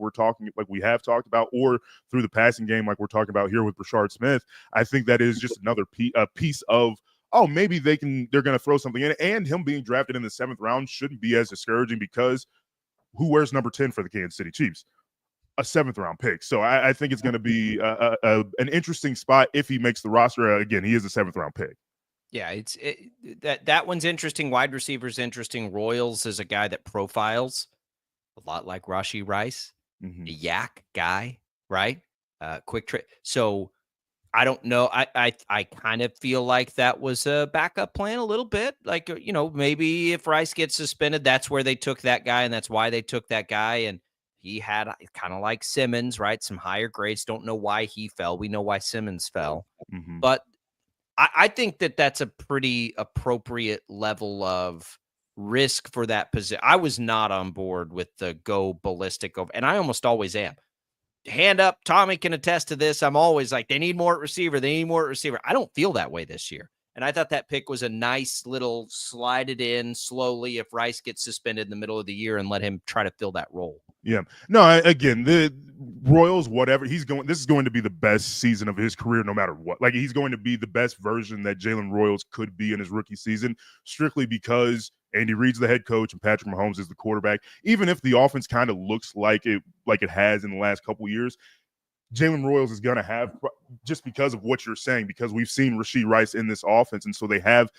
we have talked about, or through the passing game like we're talking about here with Brashard Smith. I think that is just another piece of, maybe they're going to throw something in. And him being drafted in the 7th round shouldn't be as discouraging, because who wears number 10 for the Kansas City Chiefs? A 7th round pick. So I think it's going to be an interesting spot if he makes the roster. Again, he is a 7th round pick. Yeah, that one's interesting. Wide receiver's interesting. Royals is a guy that profiles a lot like Rashee Rice, a yak guy, right? Quick trip. So I don't know. I kind of feel like that was a backup plan a little bit. Like, maybe if Rice gets suspended, that's where they took that guy, and that's why they took that guy. And he had kind of like Simmons, right? Some higher grades. Don't know why he fell. We know why Simmons fell. But I think that's a pretty appropriate level of risk for that position. I was not on board with the go ballistic over, and I almost always am. Hand up, Tommy can attest to this. I'm always like, they need more at receiver. They need more at receiver. I don't feel that way this year. And I thought that pick was a nice little slide it in slowly if Rice gets suspended in the middle of the year, and let him try to fill that role. Yeah. No, again, the Royals, whatever this is going to be the best season of his career, no matter what. Like, he's going to be the best version that Jalen Royals could be in his rookie season, strictly because Andy Reid's the head coach and Patrick Mahomes is the quarterback. Even if the offense kind of looks like it has in the last couple of years, Jalen Royals is going to have, just because of what you're saying, because we've seen Rashee Rice in this offense, and so they have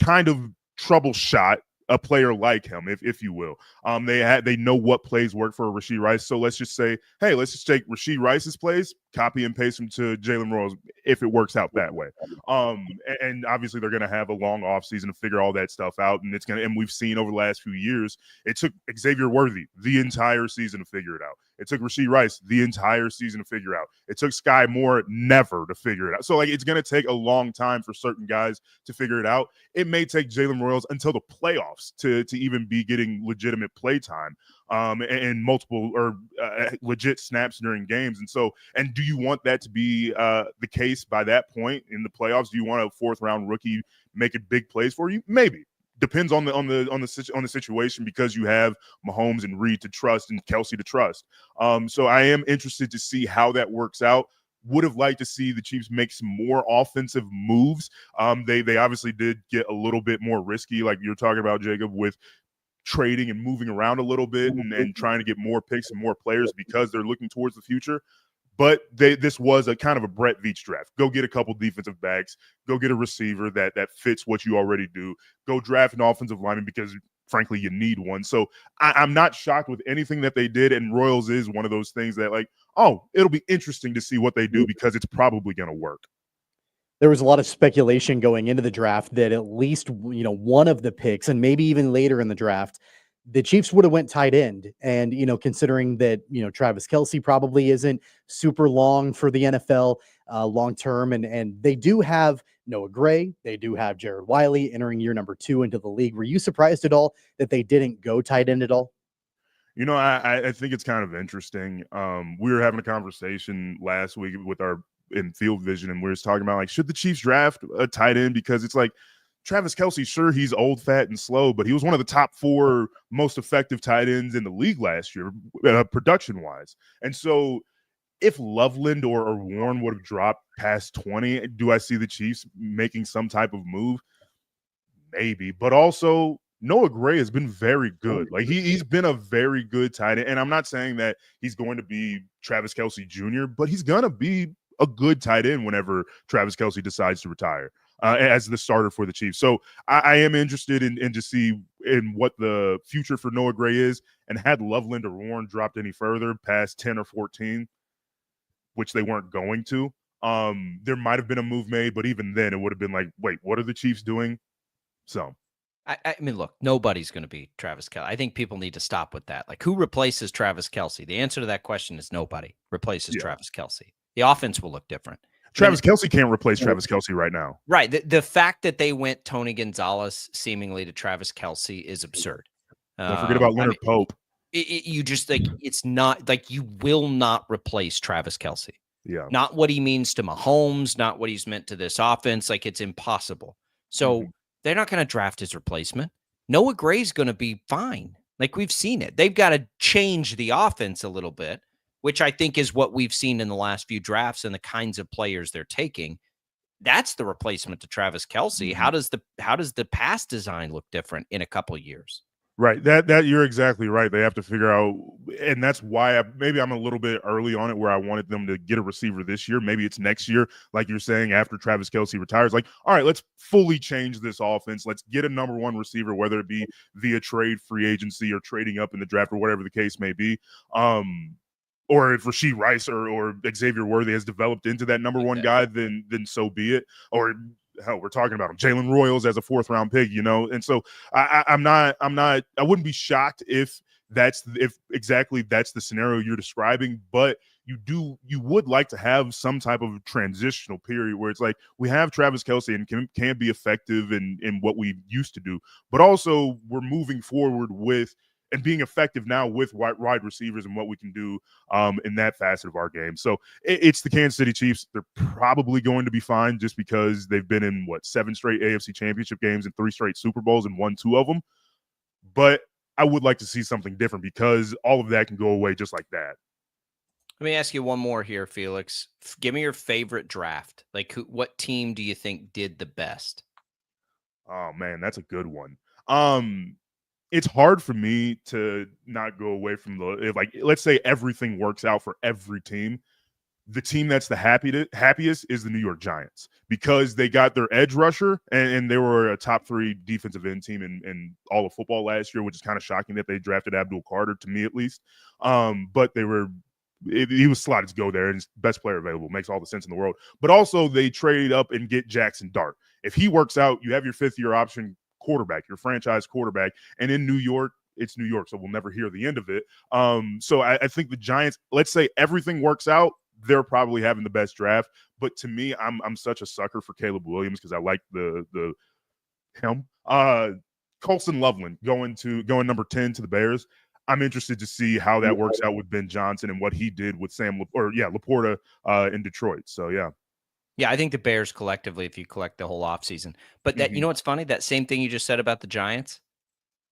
kind of troubleshot a player like him, if you will. They know what plays work for Rashee Rice. So let's just say, hey, let's just take Rashee Rice's plays, copy and paste them to Jalen Royals if it works out that way. And obviously they're going to have a long offseason to figure all that stuff out. And we've seen over the last few years, it took Xavier Worthy the entire season to figure it out. It took Rashee Rice the entire season to figure out. It took Sky Moore never to figure it out. So, it's going to take a long time for certain guys to figure it out. It may take Jalen Royals until the playoffs to even be getting legitimate play time and multiple or legit snaps during games. And do you want that to be the case by that point in the playoffs? Do you want a fourth-round rookie making big plays for you? Maybe. Depends on the situation, because you have Mahomes and Reed to trust and Kelsey to trust. So I am interested to see how that works out. Would have liked to see the Chiefs make some more offensive moves. They obviously did get a little bit more risky, like you're talking about, Jacob, with trading and moving around a little bit and trying to get more picks and more players because they're looking towards the future. But this was a kind of a Brett Veach draft. Go get a couple defensive backs. Go get a receiver that fits what you already do. Go draft an offensive lineman because, frankly, you need one. So I'm not shocked with anything that they did. And Royals is one of those things that, it'll be interesting to see what they do because it's probably going to work. There was a lot of speculation going into the draft that at least, one of the picks, and maybe even later in the draft, the Chiefs would have went tight end. And, considering that, Travis Kelce probably isn't super long for the NFL long term. And they do have Noah Gray. They do have Jared Wiley entering year number 2 into the league. Were you surprised at all that they didn't go tight end at all? I think it's kind of interesting. We were having a conversation last week with in Field Vision, and we were just talking about, should the Chiefs draft a tight end? Because it's Travis Kelce, sure, he's old, fat, and slow, but he was one of the top 4 most effective tight ends in the league last year, production-wise. And so if Loveland or Warren would have dropped past 20, do I see the Chiefs making some type of move? Maybe. But also, Noah Gray has been very good. He's been a very good tight end. And I'm not saying that he's going to be Travis Kelce Jr., but he's going to be a good tight end whenever Travis Kelce decides to retire as the starter for the Chiefs. So I am interested in to see in what the future for Noah Gray is. And had Loveland or Warren dropped any further past 10 or 14, which they weren't going to, there might have been a move made. But even then, it would have been wait, what are the Chiefs doing? So. I mean, look, nobody's going to be Travis Kelce. I think people need to stop with that. Who replaces Travis Kelce? The answer to that question is nobody replaces Travis Kelce. The offense will look different. Travis Kelce can't replace Travis Kelce right now. Right. The fact that they went Tony Gonzalez seemingly to Travis Kelce is absurd. Don't forget about Leonard Pope. You just it's not you will not replace Travis Kelce. Yeah. Not what he means to Mahomes, not what he's meant to this offense. It's impossible. So they're not going to draft his replacement. Noah Gray's going to be fine. We've seen it. They've got to change the offense a little bit, which I think is what we've seen in the last few drafts and the kinds of players they're taking. That's the replacement to Travis Kelce. How does the pass design look different in a couple of years? Right. That you're exactly right. They have to figure out, and that's why maybe I'm a little bit early on it where I wanted them to get a receiver this year. Maybe it's next year, like you're saying, after Travis Kelce retires. All right, let's fully change this offense. Let's get a number 1 receiver, whether it be via trade, free agency, or trading up in the draft, or whatever the case may be. Or if Rashee Rice or Xavier Worthy has developed into that number 1 guy, then so be it. Or hell, we're talking about him, Jalen Royals as a 4th-round pick, And so I wouldn't be shocked if exactly that's the scenario you're describing, but you would like to have some type of transitional period where it's we have Travis Kelce and can be effective in what we used to do, but also we're moving forward with and being effective now with wide receivers and what we can do in that facet of our game. So it's the Kansas City Chiefs. They're probably going to be fine just because they've been in, 7 straight AFC Championship games and 3 straight Super Bowls and won 2 of them. But I would like to see something different because all of that can go away just like that. Let me ask you one more here, Felix. Give me your favorite draft. Like, what team do you think did the best? Oh man, that's a good one. It's hard for me to not go away from let's say everything works out for every team. The team that's the happiest is the New York Giants because they got their edge rusher and they were a top 3 defensive end team in all of football last year, which is kind of shocking that they drafted Abdul Carter, to me at least. But he was slotted to go there and he's best player available. Makes all the sense in the world. But also they trade up and get Jackson Dart. If he works out, you have your 5th-year option quarterback, your franchise quarterback. And in New York, it's New York, so we'll never hear the end of it. So I think the Giants, let's say everything works out, they're probably having the best draft. But to me, I'm such a sucker for Caleb Williams because I like him. Colson Loveland going number 10 to the Bears. I'm interested to see how that works out with Ben Johnson and what he did with Laporta in Detroit. So yeah. Yeah, I think the Bears collectively, if you collect the whole offseason. But that, you know what's funny? That same thing you just said about the Giants,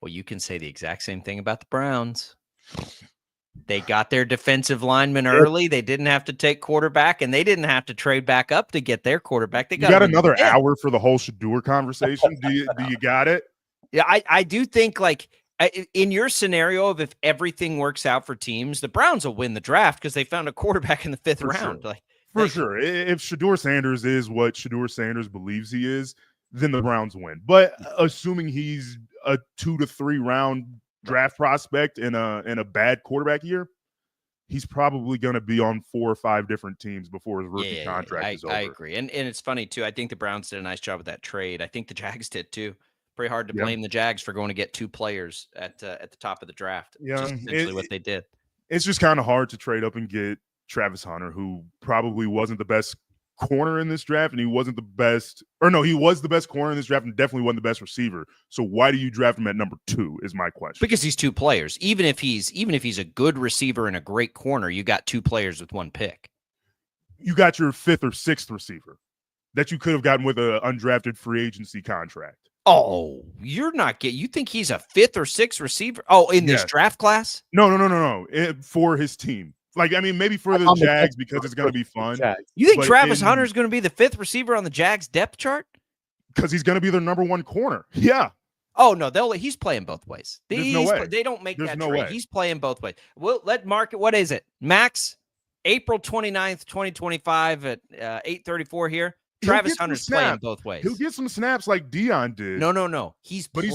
well, you can say the exact same thing about the Browns. They got their defensive lineman early. They didn't have to take quarterback, and they didn't have to trade back up to get their quarterback. They got another hour for the whole Shedeur conversation. Do you got it? Yeah, I do think, like, in your scenario of if everything works out for teams, the Browns will win the draft because they found a quarterback in the 5th round. Sure. For sure. If Shedeur Sanders is what Shedeur Sanders believes he is, then the Browns win. But assuming he's a 2 to 3 round draft prospect in a bad quarterback year, he's probably going to be on 4 or 5 different teams before his rookie contract is over. I agree. And it's funny, too. I think the Browns did a nice job with that trade. I think the Jags did, too. Pretty hard to blame the Jags for going to get 2 players at the top of the draft. Yeah, which is essentially what they did. It's just kind of hard to trade up and get Travis Hunter, who probably wasn't the best corner in this draft, and he was the best corner in this draft and definitely wasn't the best receiver. So why do you draft him at number 2 is my question. Because he's 2 players. Even if he's a good receiver and a great corner, you got 2 players with 1 pick. You got your 5th or 6th receiver that you could have gotten with an undrafted free agency contract. Oh, you're not getting. You think he's a 5th or 6th receiver? Oh, in this draft class? No. For his team. Like, I mean, maybe for the Jags because it's going to be fun. You think Travis Hunter is going to be the 5th receiver on the Jags depth chart? Because he's going to be their number 1 corner. Yeah. Oh, no, he's playing both ways. There's no way. They don't make There's that no trade. way. He's playing both ways. We'll let market. What is it? Max, April 29th, 2025 at 8:34 here. Travis Hunter's playing both ways. He'll get some snaps like Dion did. No. He's playing.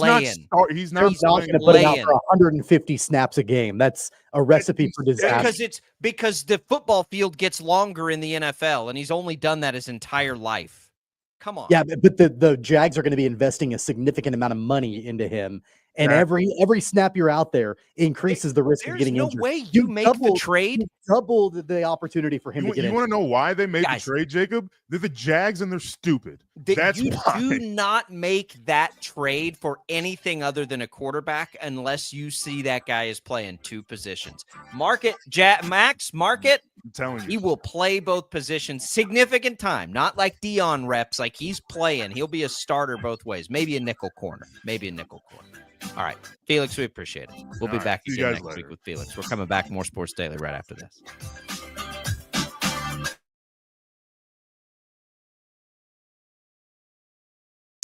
He's not going to put it out for 150 snaps a game. That's a recipe for disaster. Because the football field gets longer in the NFL, and he's only done that his entire life. Come on. Yeah, but the Jags are going to be investing a significant amount of money into him. And every snap you're out there increases the risk of getting injured. There's no way you make the trade. Double the opportunity for him to get injured. You want to know why they made the trade, Jacob? They're the Jags and they're stupid. That's why. You do not make that trade for anything other than a quarterback unless you see that guy is playing 2 positions. Max, I'm telling you. He will play both positions significant time, not like Dion reps. Like he's playing. He'll be a starter both ways. Maybe a nickel corner. All right, Felix, we appreciate it. We'll be back again next week with Felix. We're coming back more Sports Daily right after this.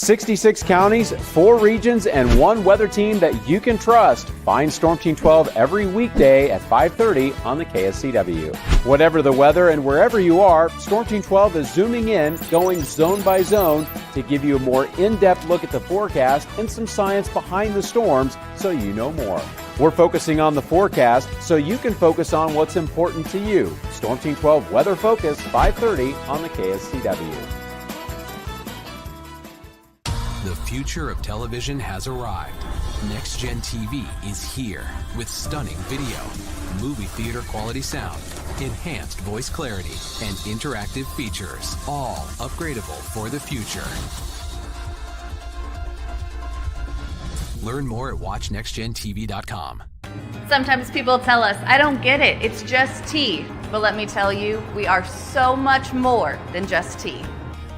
66 counties, 4 regions, and 1 weather team that you can trust. Find Storm Team 12 every weekday at 5:30 on the KSCW. Whatever the weather and wherever you are, Storm Team 12 is zooming in, going zone by zone to give you a more in-depth look at the forecast and some science behind the storms so you know more. We're focusing on the forecast so you can focus on what's important to you. Storm Team 12 Weather Focus, 5:30 on the KSCW. The future of television has arrived. Next Gen TV is here with stunning video, movie theater quality sound, enhanced voice clarity, and interactive features, all upgradable for the future. Learn more at watchnextgentv.com. Sometimes people tell us, I don't get it, it's just tea. But let me tell you, we are so much more than just tea.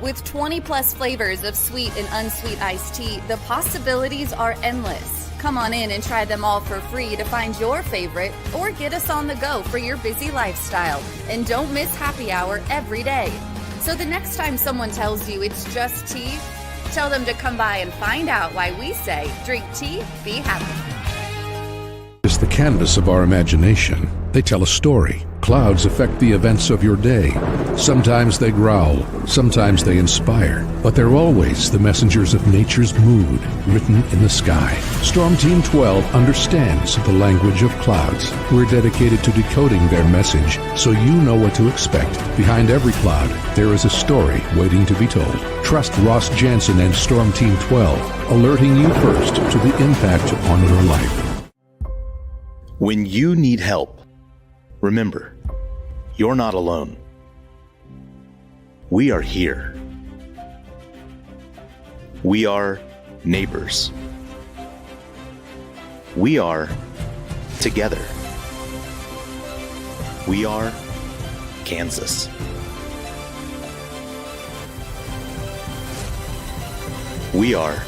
With 20 plus flavors of sweet and unsweet iced tea, the possibilities are endless. Come on in and try them all for free to find your favorite or get us on the go for your busy lifestyle. And don't miss happy hour every day. So the next time someone tells you it's just tea, tell them to come by and find out why we say drink tea, be happy. Is the canvas of our imagination. They tell a story. Clouds affect the events of your day. Sometimes they growl, sometimes they inspire, but they're always the messengers of nature's mood written in the sky. Storm Team 12 understands the language of clouds. We're dedicated to decoding their message so you know what to expect. Behind every cloud, there is a story waiting to be told. Trust Ross Jansen and Storm Team 12, alerting you first to the impact on your life. When you need help, remember, you're not alone. We are here. We are neighbors. We are together. We are Kansas. We are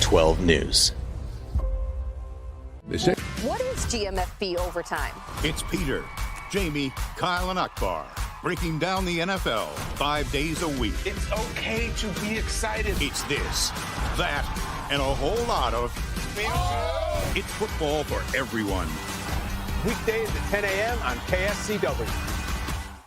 12 News. They say, What is GMFB overtime? It's Peter, Jamie, Kyle, and Akbar breaking down the NFL 5 days a week. It's okay to be excited. It's this, that, and a whole lot of. It's football for everyone. Weekdays at 10 a.m. on KSCW.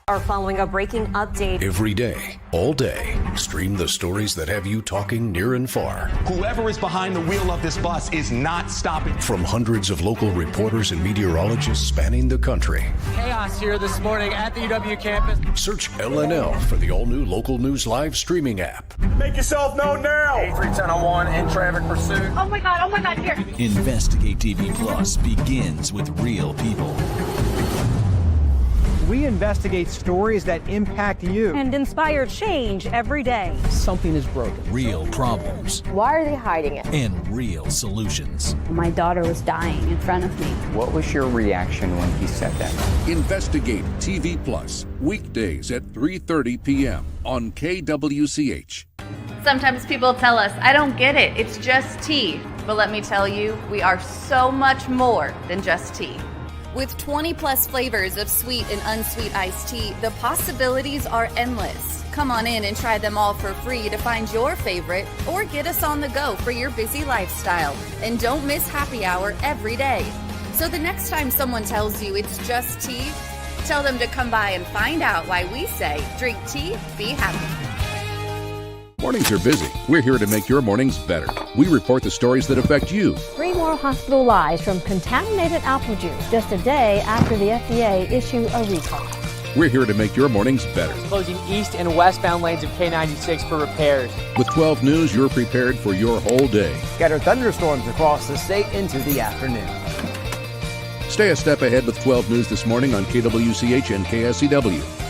Are following a breaking update. every day, all day, stream the stories that have you talking near and far. Whoever is behind the wheel of this bus is not stopping. From hundreds of local reporters and meteorologists spanning the country. Chaos here this morning at the UW campus. Search LNL for the all-new Local News Live streaming app. Make yourself known now. 31001 in traffic pursuit. Oh my God, here. Investigate TV Plus begins with real people. We investigate stories that impact you. And inspire change every day. Something is broken. Real problems Why are they hiding it? and real solutions. My daughter was dying in front of me. What was your reaction when he said that? Investigate TV Plus, weekdays at 3:30 p.m. on KWCH. Sometimes people tell us, I don't get it, it's just tea. But let me tell you, we are so much more than just tea. With 20 plus flavors of sweet and unsweet iced tea, the possibilities are endless. Come on in and try them all for free to find your favorite or get us on the go for your busy lifestyle. And don't miss happy hour every day. So the next time someone tells you it's just tea, tell them to come by and find out why we say drink tea, be happy. Mornings are busy. We're here to make your mornings better. We report the stories that affect you. 3 more hospitalized from contaminated apple juice just a day after the FDA issued a recall. We're here to make your mornings better. Closing east and westbound lanes of K96 for repairs. With 12 News, you're prepared for your whole day. Scattered thunderstorms across the state into the afternoon. Stay a step ahead with 12 News this morning on KWCH and KSCW.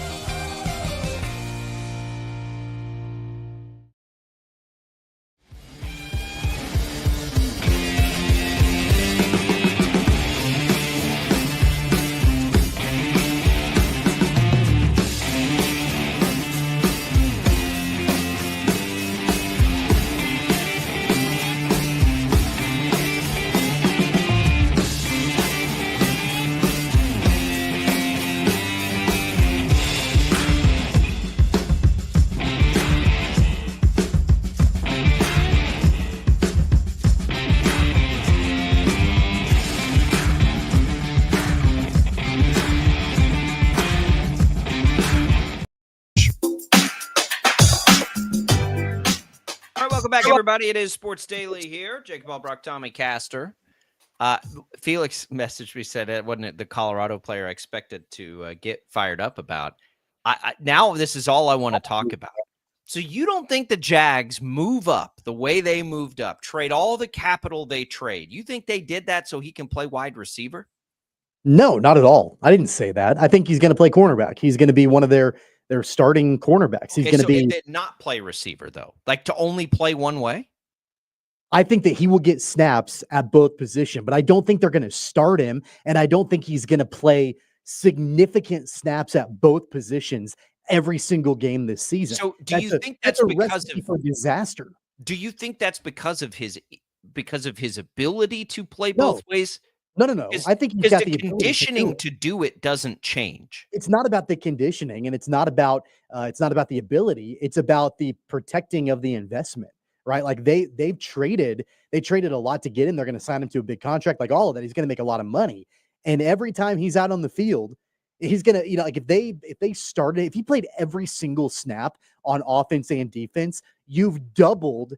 Welcome back, everybody. It is Sports Daily here. Jacob Albrock, Tommy Castor. Felix messaged me, said it wasn't it the Colorado player I expected to get fired up about. Now this is all I want to talk about. So you don't think the Jags move up the way they moved up, trade all the capital they trade? You think they did that so he can play wide receiver? No, not at all. I didn't say that. I think he's going to play cornerback. He's going to be one of their starting cornerbacks. He's going to be not play receiver though, like to only play one way. I think that he will get snaps at both positions, but I don't think they're going to start him, and I don't think he's going to play significant snaps at both positions every single game this season. So do you think that's a because recipe of for disaster? Do you think that's because of his because of his ability to play No. both ways? No. I think he's got the the ability to do conditioning it. to do it doesn't change. It's not about the conditioning, and it's not about the ability. It's about the protecting of the investment, right? Like they've traded a lot to get him. They're going to sign him to a big contract, like all of that. He's going to make a lot of money, and every time he's out on the field, he's going to, like if he played every single snap on offense and defense, you've doubled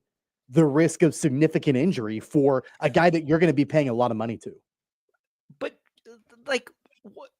the risk of significant injury for a guy that you're going to be paying a lot of money to. But like, what?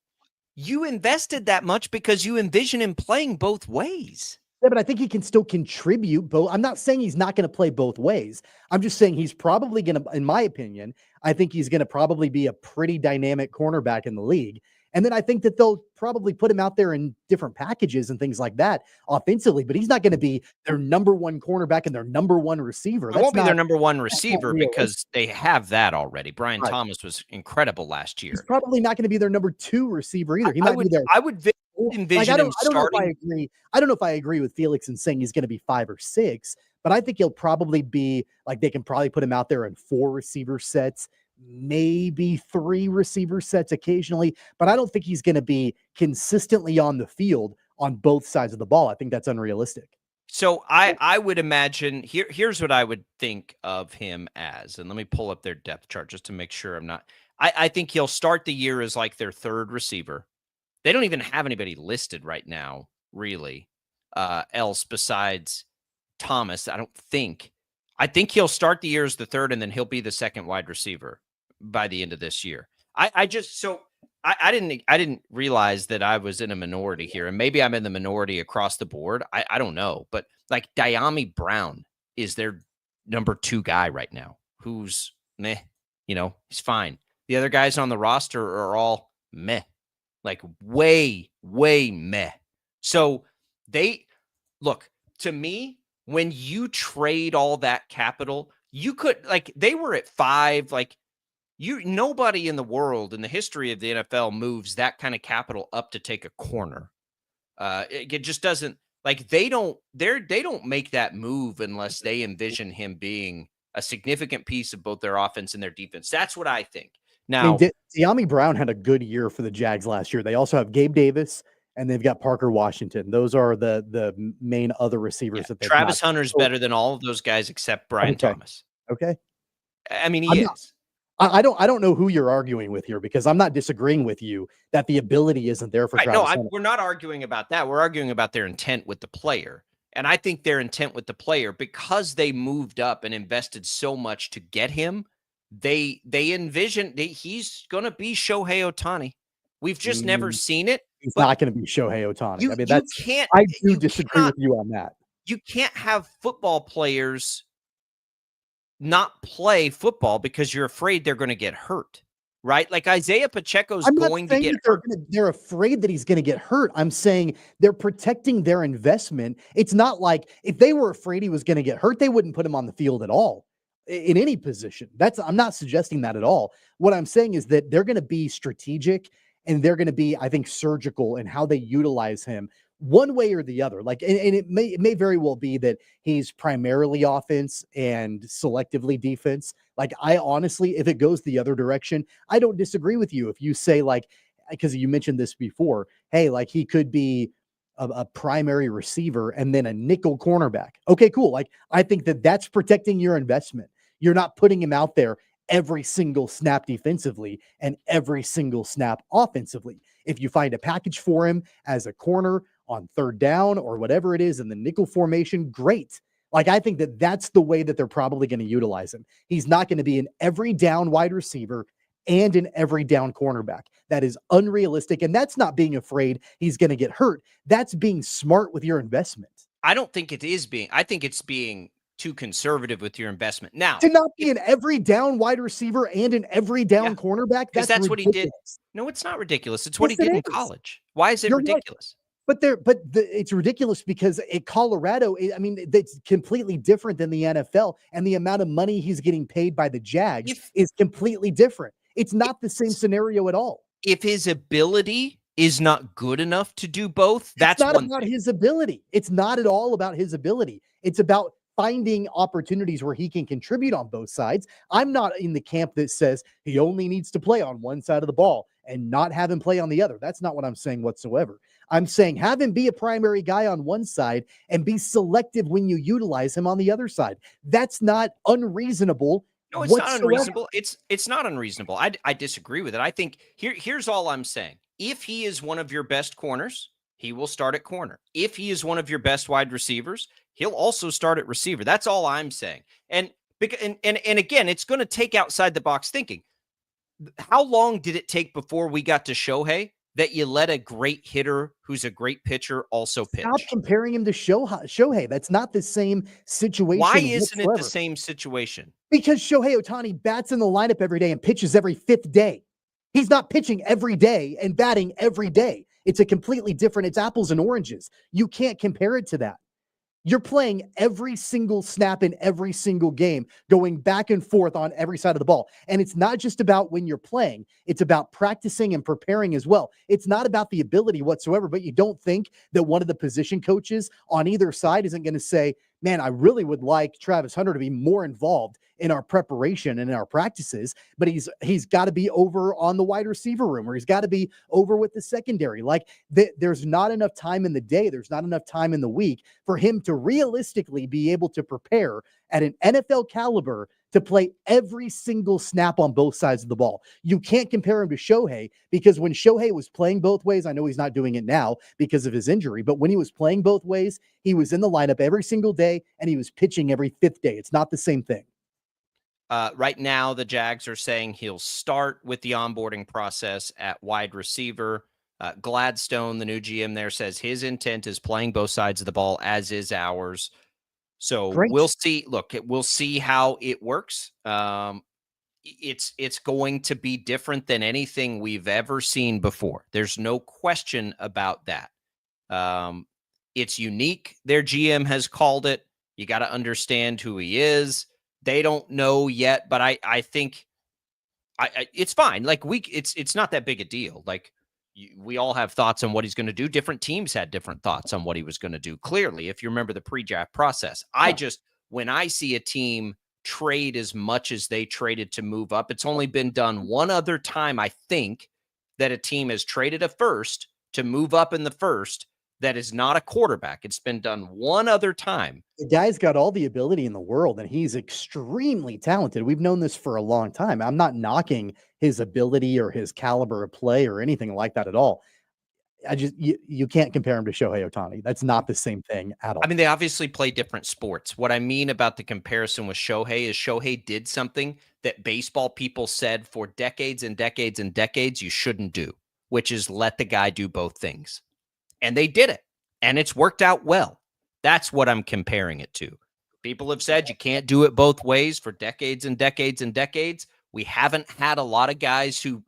You invested that much because you envision him playing both ways. Yeah, but I think he can still contribute both. I'm not saying he's not going to play both ways. I'm just saying he's probably going to, in my opinion, I think he's going to probably be a pretty dynamic cornerback in the league. And then I think that they'll probably put him out there in different packages and things like that offensively, but he's not going to be their number one cornerback and their number one receiver. It won't be their number one receiver because they have that already. Brian Thomas was incredible last year. He's probably not going to be their number two receiver either. He might be their. I would envision him starting. I don't know if I agree with Felix in saying he's going to be 5 or 6, but I think he'll probably be like, they can probably put him out there in 4 receiver sets, maybe 3 receiver sets occasionally, but I don't think he's going to be consistently on the field on both sides of the ball. I think that's unrealistic. So I would imagine here's what I would think of him as, and let me pull up their depth chart just to make sure I'm not. I think he'll start the year as like their 3rd receiver. They don't even have anybody listed right now, really, else besides Thomas. I think he'll start the year as the 3rd, and then he'll be the 2nd wide receiver by the end of this year. I didn't realize that I was in a minority here, and maybe I'm in the minority across the board. I don't know, but like Diami Brown is their number 2 guy right now, who's meh, he's fine. The other guys on the roster are all meh, like way meh. So look, to me, when you trade all that capital, you could, like, they were at 5, like, nobody in the world in the history of the NFL moves that kind of capital up to take a corner. It just doesn't, like, they don't make that move unless they envision him being a significant piece of both their offense and their defense. That's what I think. Now, Diami Brown had a good year for the Jags last year. They also have Gabe Davis and they've got Parker Washington. Those are the main other receivers that they've Travis got. Hunter's better than all of those guys except Brian Thomas. Okay. I mean, he is. I don't know who you're arguing with here, because I'm not disagreeing with you that the ability isn't there for Travis Hunter. We're not arguing about that. We're arguing about their intent with the player. And I think their intent with the player, because they moved up and invested so much to get him, they envision he's going to be Shohei Ohtani. We've just never seen it. He's not going to be Shohei Ohtani. I do disagree with you on that. You can't have football players not play football because you're afraid they're going to get hurt, right? Like Isaiah Pacheco's going to get hurt. They're afraid that he's going to get hurt. I'm saying they're protecting their investment. It's not like if they were afraid he was going to get hurt, they wouldn't put him on the field at all in any position. I'm not suggesting that at all. What I'm saying is that they're going to be strategic and they're going to be, I think, surgical in how they utilize him one way or the other. Like, and it may very well be that he's primarily offense and selectively defense. Like, I honestly, if it goes the other direction, I don't disagree with you. If you say, like, because you mentioned this before, hey, like he could be a primary receiver and then a nickel cornerback. Okay, cool. Like, I think that's protecting your investment. You're not putting him out there every single snap defensively and every single snap offensively. If you find a package for him as a corner on 3rd down or whatever it is in the nickel formation, great. Like, I think that's the way that they're probably going to utilize him. He's not going to be an every down wide receiver and an every down cornerback. That is unrealistic. And that's not being afraid he's going to get hurt. That's being smart with your investment. I don't think it is being, I think it's being too conservative with your investment. Now, to not be an every down wide receiver and an every down cornerback, that's what he did. No, it's not ridiculous. It's what he did in college. Why is it ridiculous? But it's ridiculous because at Colorado, I mean, it's completely different than the NFL, and the amount of money he's getting paid by the Jags is completely different. It's not the same scenario at all. If his ability is not good enough to do both, that's not about his ability. It's not at all about his ability. It's about finding opportunities where he can contribute on both sides. I'm not in the camp that says he only needs to play on one side of the ball and not have him play on the other. That's not what I'm saying whatsoever. I'm saying have him be a primary guy on one side and be selective when you utilize him on the other side. That's not unreasonable. No, it's not unreasonable. It's not unreasonable. I disagree with it. I think here's all I'm saying. If he is one of your best corners, he will start at corner. If he is one of your best wide receivers, he'll also start at receiver. That's all I'm saying. And again, it's going to take outside the box thinking. How long did it take before we got to Shohei that you let a great hitter who's a great pitcher also pitch? Stop comparing him to Shohei. That's not the same situation. Why isn't it the same situation? Because Shohei Ohtani bats in the lineup every day and pitches every 5th day. He's not pitching every day and batting every day. It's a completely different, it's apples and oranges. You can't compare it to that. You're playing every single snap in every single game, going back and forth on every side of the ball. And it's not just about when you're playing. It's about practicing and preparing as well. It's not about the ability whatsoever, but you don't think that one of the position coaches on either side isn't going to say, man, I really would like Travis Hunter to be more involved in our preparation and in our practices, but he's got to be over on the wide receiver room, or he's got to be over with the secondary. Like there's not enough time in the day. There's not enough time in the week for him to realistically be able to prepare at an NFL caliber to play every single snap on both sides of the ball. You can't compare him to Shohei, because when Shohei was playing both ways, I know he's not doing it now because of his injury, but when he was playing both ways, he was in the lineup every single day and he was pitching every 5th day. It's not the same thing. Right now, the Jags are saying he'll start with the onboarding process at wide receiver. Gladstone, the new GM there, says his intent is playing both sides of the ball, as is ours. So we'll see. Look, we'll see how it works. It's going to be different than anything we've ever seen before. There's no question about that. It's unique. Their GM has called it. You got to understand who he is. They don't know yet, but I think it's fine. Like it's not that big a deal. Like we all have thoughts on what he's going to do. Different teams had different thoughts on what he was going to do. Clearly, if you remember the pre-draft process, when I see a team trade as much as they traded to move up, it's only been done one other time, I think, that a team has traded a first to move up in the first that is not a quarterback. It's been done one other time. The guy's got all the ability in the world, and he's extremely talented. We've known this for a long time. I'm not knocking his ability or his caliber of play or anything like that at all. You can't compare him to Shohei Ohtani. That's not the same thing at all. I mean, they obviously play different sports. What I mean about the comparison with Shohei is Shohei did something that baseball people said for decades and decades and decades you shouldn't do, which is let the guy do both things. And they did it, and it's worked out well. That's what I'm comparing it to. People have said you can't do it both ways for decades and decades and decades. We haven't had a lot of guys who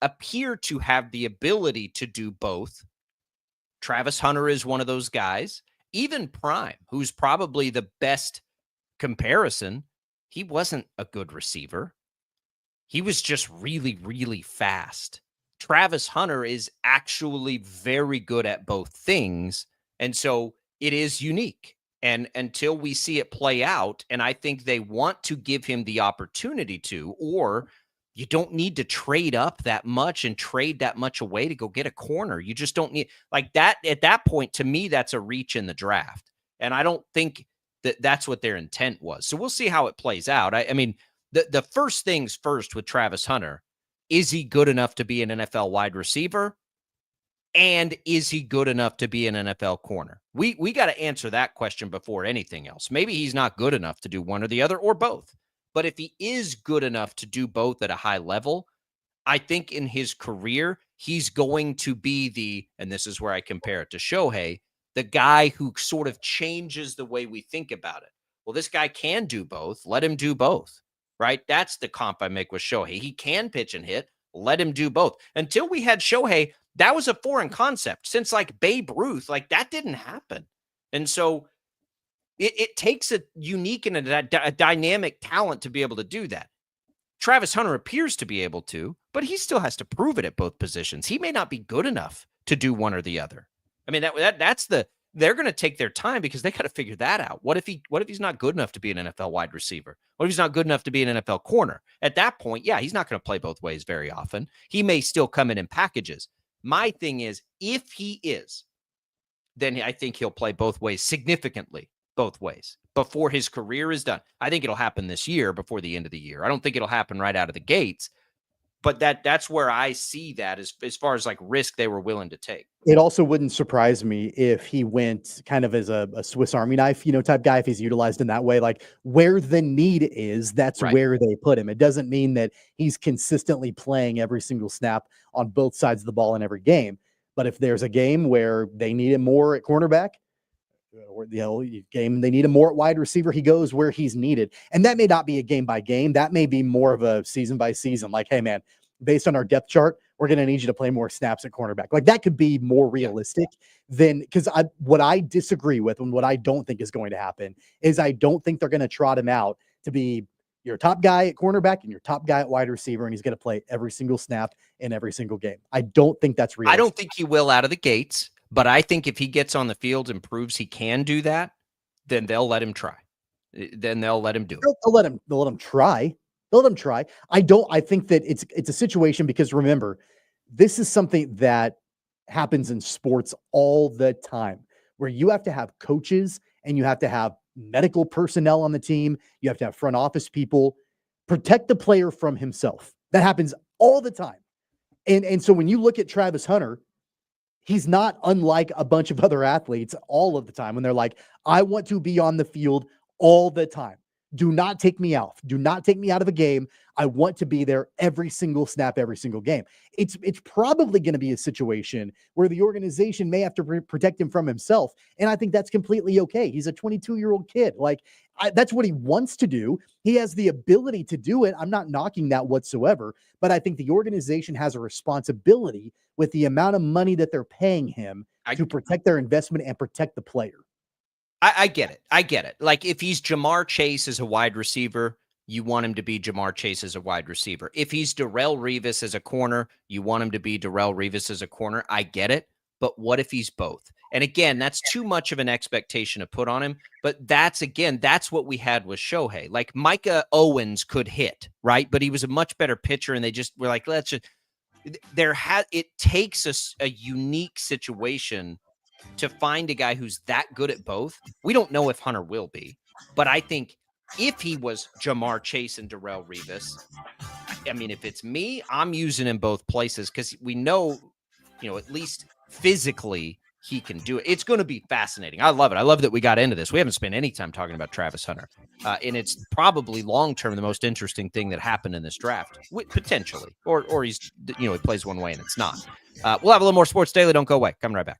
appear to have the ability to do both. Travis Hunter is one of those guys. Even Prime, who's probably the best comparison, he wasn't a good receiver. He was just really, really fast. Travis Hunter is actually very good at both things. And so it is unique. And until we see it play out, and I think they want to give him the opportunity to, or you don't need to trade up that much and trade that much away to go get a corner. You just don't need like that. At that point, to me, that's a reach in the draft. And I don't think that that's what their intent was. So we'll see how it plays out. I mean, the first things first with Travis Hunter, is he good enough to be an NFL wide receiver? And is he good enough to be an NFL corner? We got to answer that question before anything else. Maybe he's not good enough to do one or the other or both. But if he is good enough to do both at a high level, I think in his career, he's going to be and this is where I compare it to Shohei, the guy who sort of changes the way we think about it. Well, this guy can do both. Let him do both. Right? That's the comp I make with Shohei. He can pitch and hit. Let him do both. Until we had Shohei, that was a foreign concept. Since like Babe Ruth, like that didn't happen. And so it takes a unique and a dynamic talent to be able to do that. Travis Hunter appears to be able to, but he still has to prove it at both positions. He may not be good enough to do one or the other. I mean, that's the they're going to take their time because they got to figure that out. What if he's not good enough to be an NFL wide receiver? What if he's not good enough to be an NFL corner? At that point, yeah, he's not going to play both ways very often. He may still come in packages. My thing is, if he is, then I think he'll play both ways, significantly both ways, before his career is done. I think it'll happen this year before the end of the year. I don't think it'll happen right out of the gates, but that's where I see that as far as like risk they were willing to take. It also wouldn't surprise me if he went kind of as a Swiss Army knife, type guy, if he's utilized in that way. Like where the need is, that's Right. where they put him. It doesn't mean that he's consistently playing every single snap on both sides of the ball in every game. But if there's a game where they need him more at cornerback, or game they need him more at wide receiver, he goes where he's needed. And that may not be a game by game. That may be more of a season by season. Like, hey man, based on our depth chart, we're going to need you to play more snaps at cornerback. Like that could be more realistic than, because what I disagree with and what I don't think is going to happen is I don't think they're going to trot him out to be your top guy at cornerback and your top guy at wide receiver, and he's going to play every single snap in every single game. I don't think that's realistic. I don't think he will out of the gates, but I think if he gets on the field and proves he can do that, then they'll let him try. Then they'll let him do it. They'll let him try. They'll let him try. I think that it's a situation, because remember, this is something that happens in sports all the time, where you have to have coaches and you have to have medical personnel on the team. You have to have front office people protect the player from himself. That happens all the time. And so when you look at Travis Hunter, he's not unlike a bunch of other athletes all of the time when they're like, I want to be on the field all the time. Do not take me out. Do not take me out of a game. I want to be there every single snap, every single game. It's probably going to be a situation where the organization may have to protect him from himself. And I think that's completely okay. He's a 22-year-old kid. Like that's what he wants to do. He has the ability to do it. I'm not knocking that whatsoever, but I think the organization has a responsibility with the amount of money that they're paying him to protect their investment and protect the player. I get it. I get it. Like if he's Jamar Chase as a wide receiver, you want him to be Jamar Chase as a wide receiver. If he's Darrelle Revis as a corner, you want him to be Darrelle Revis as a corner. I get it. But what if he's both? And again, that's too much of an expectation to put on him. But that's what we had with Shohei. Like Micah Owens could hit, right? But he was a much better pitcher, and they just were like, it takes a unique situation to find a guy who's that good at both. We don't know if Hunter will be, but I think if he was Jamar Chase and Darrelle Revis, I mean, if it's me, I'm using him both places because we know, at least physically he can do it. It's going to be fascinating. I love it. I love that we got into this. We haven't spent any time talking about Travis Hunter, and it's probably long-term the most interesting thing that happened in this draft, potentially, or he's, he plays one way and it's not. We'll have a little more Sports Daily. Don't go away. Coming right back.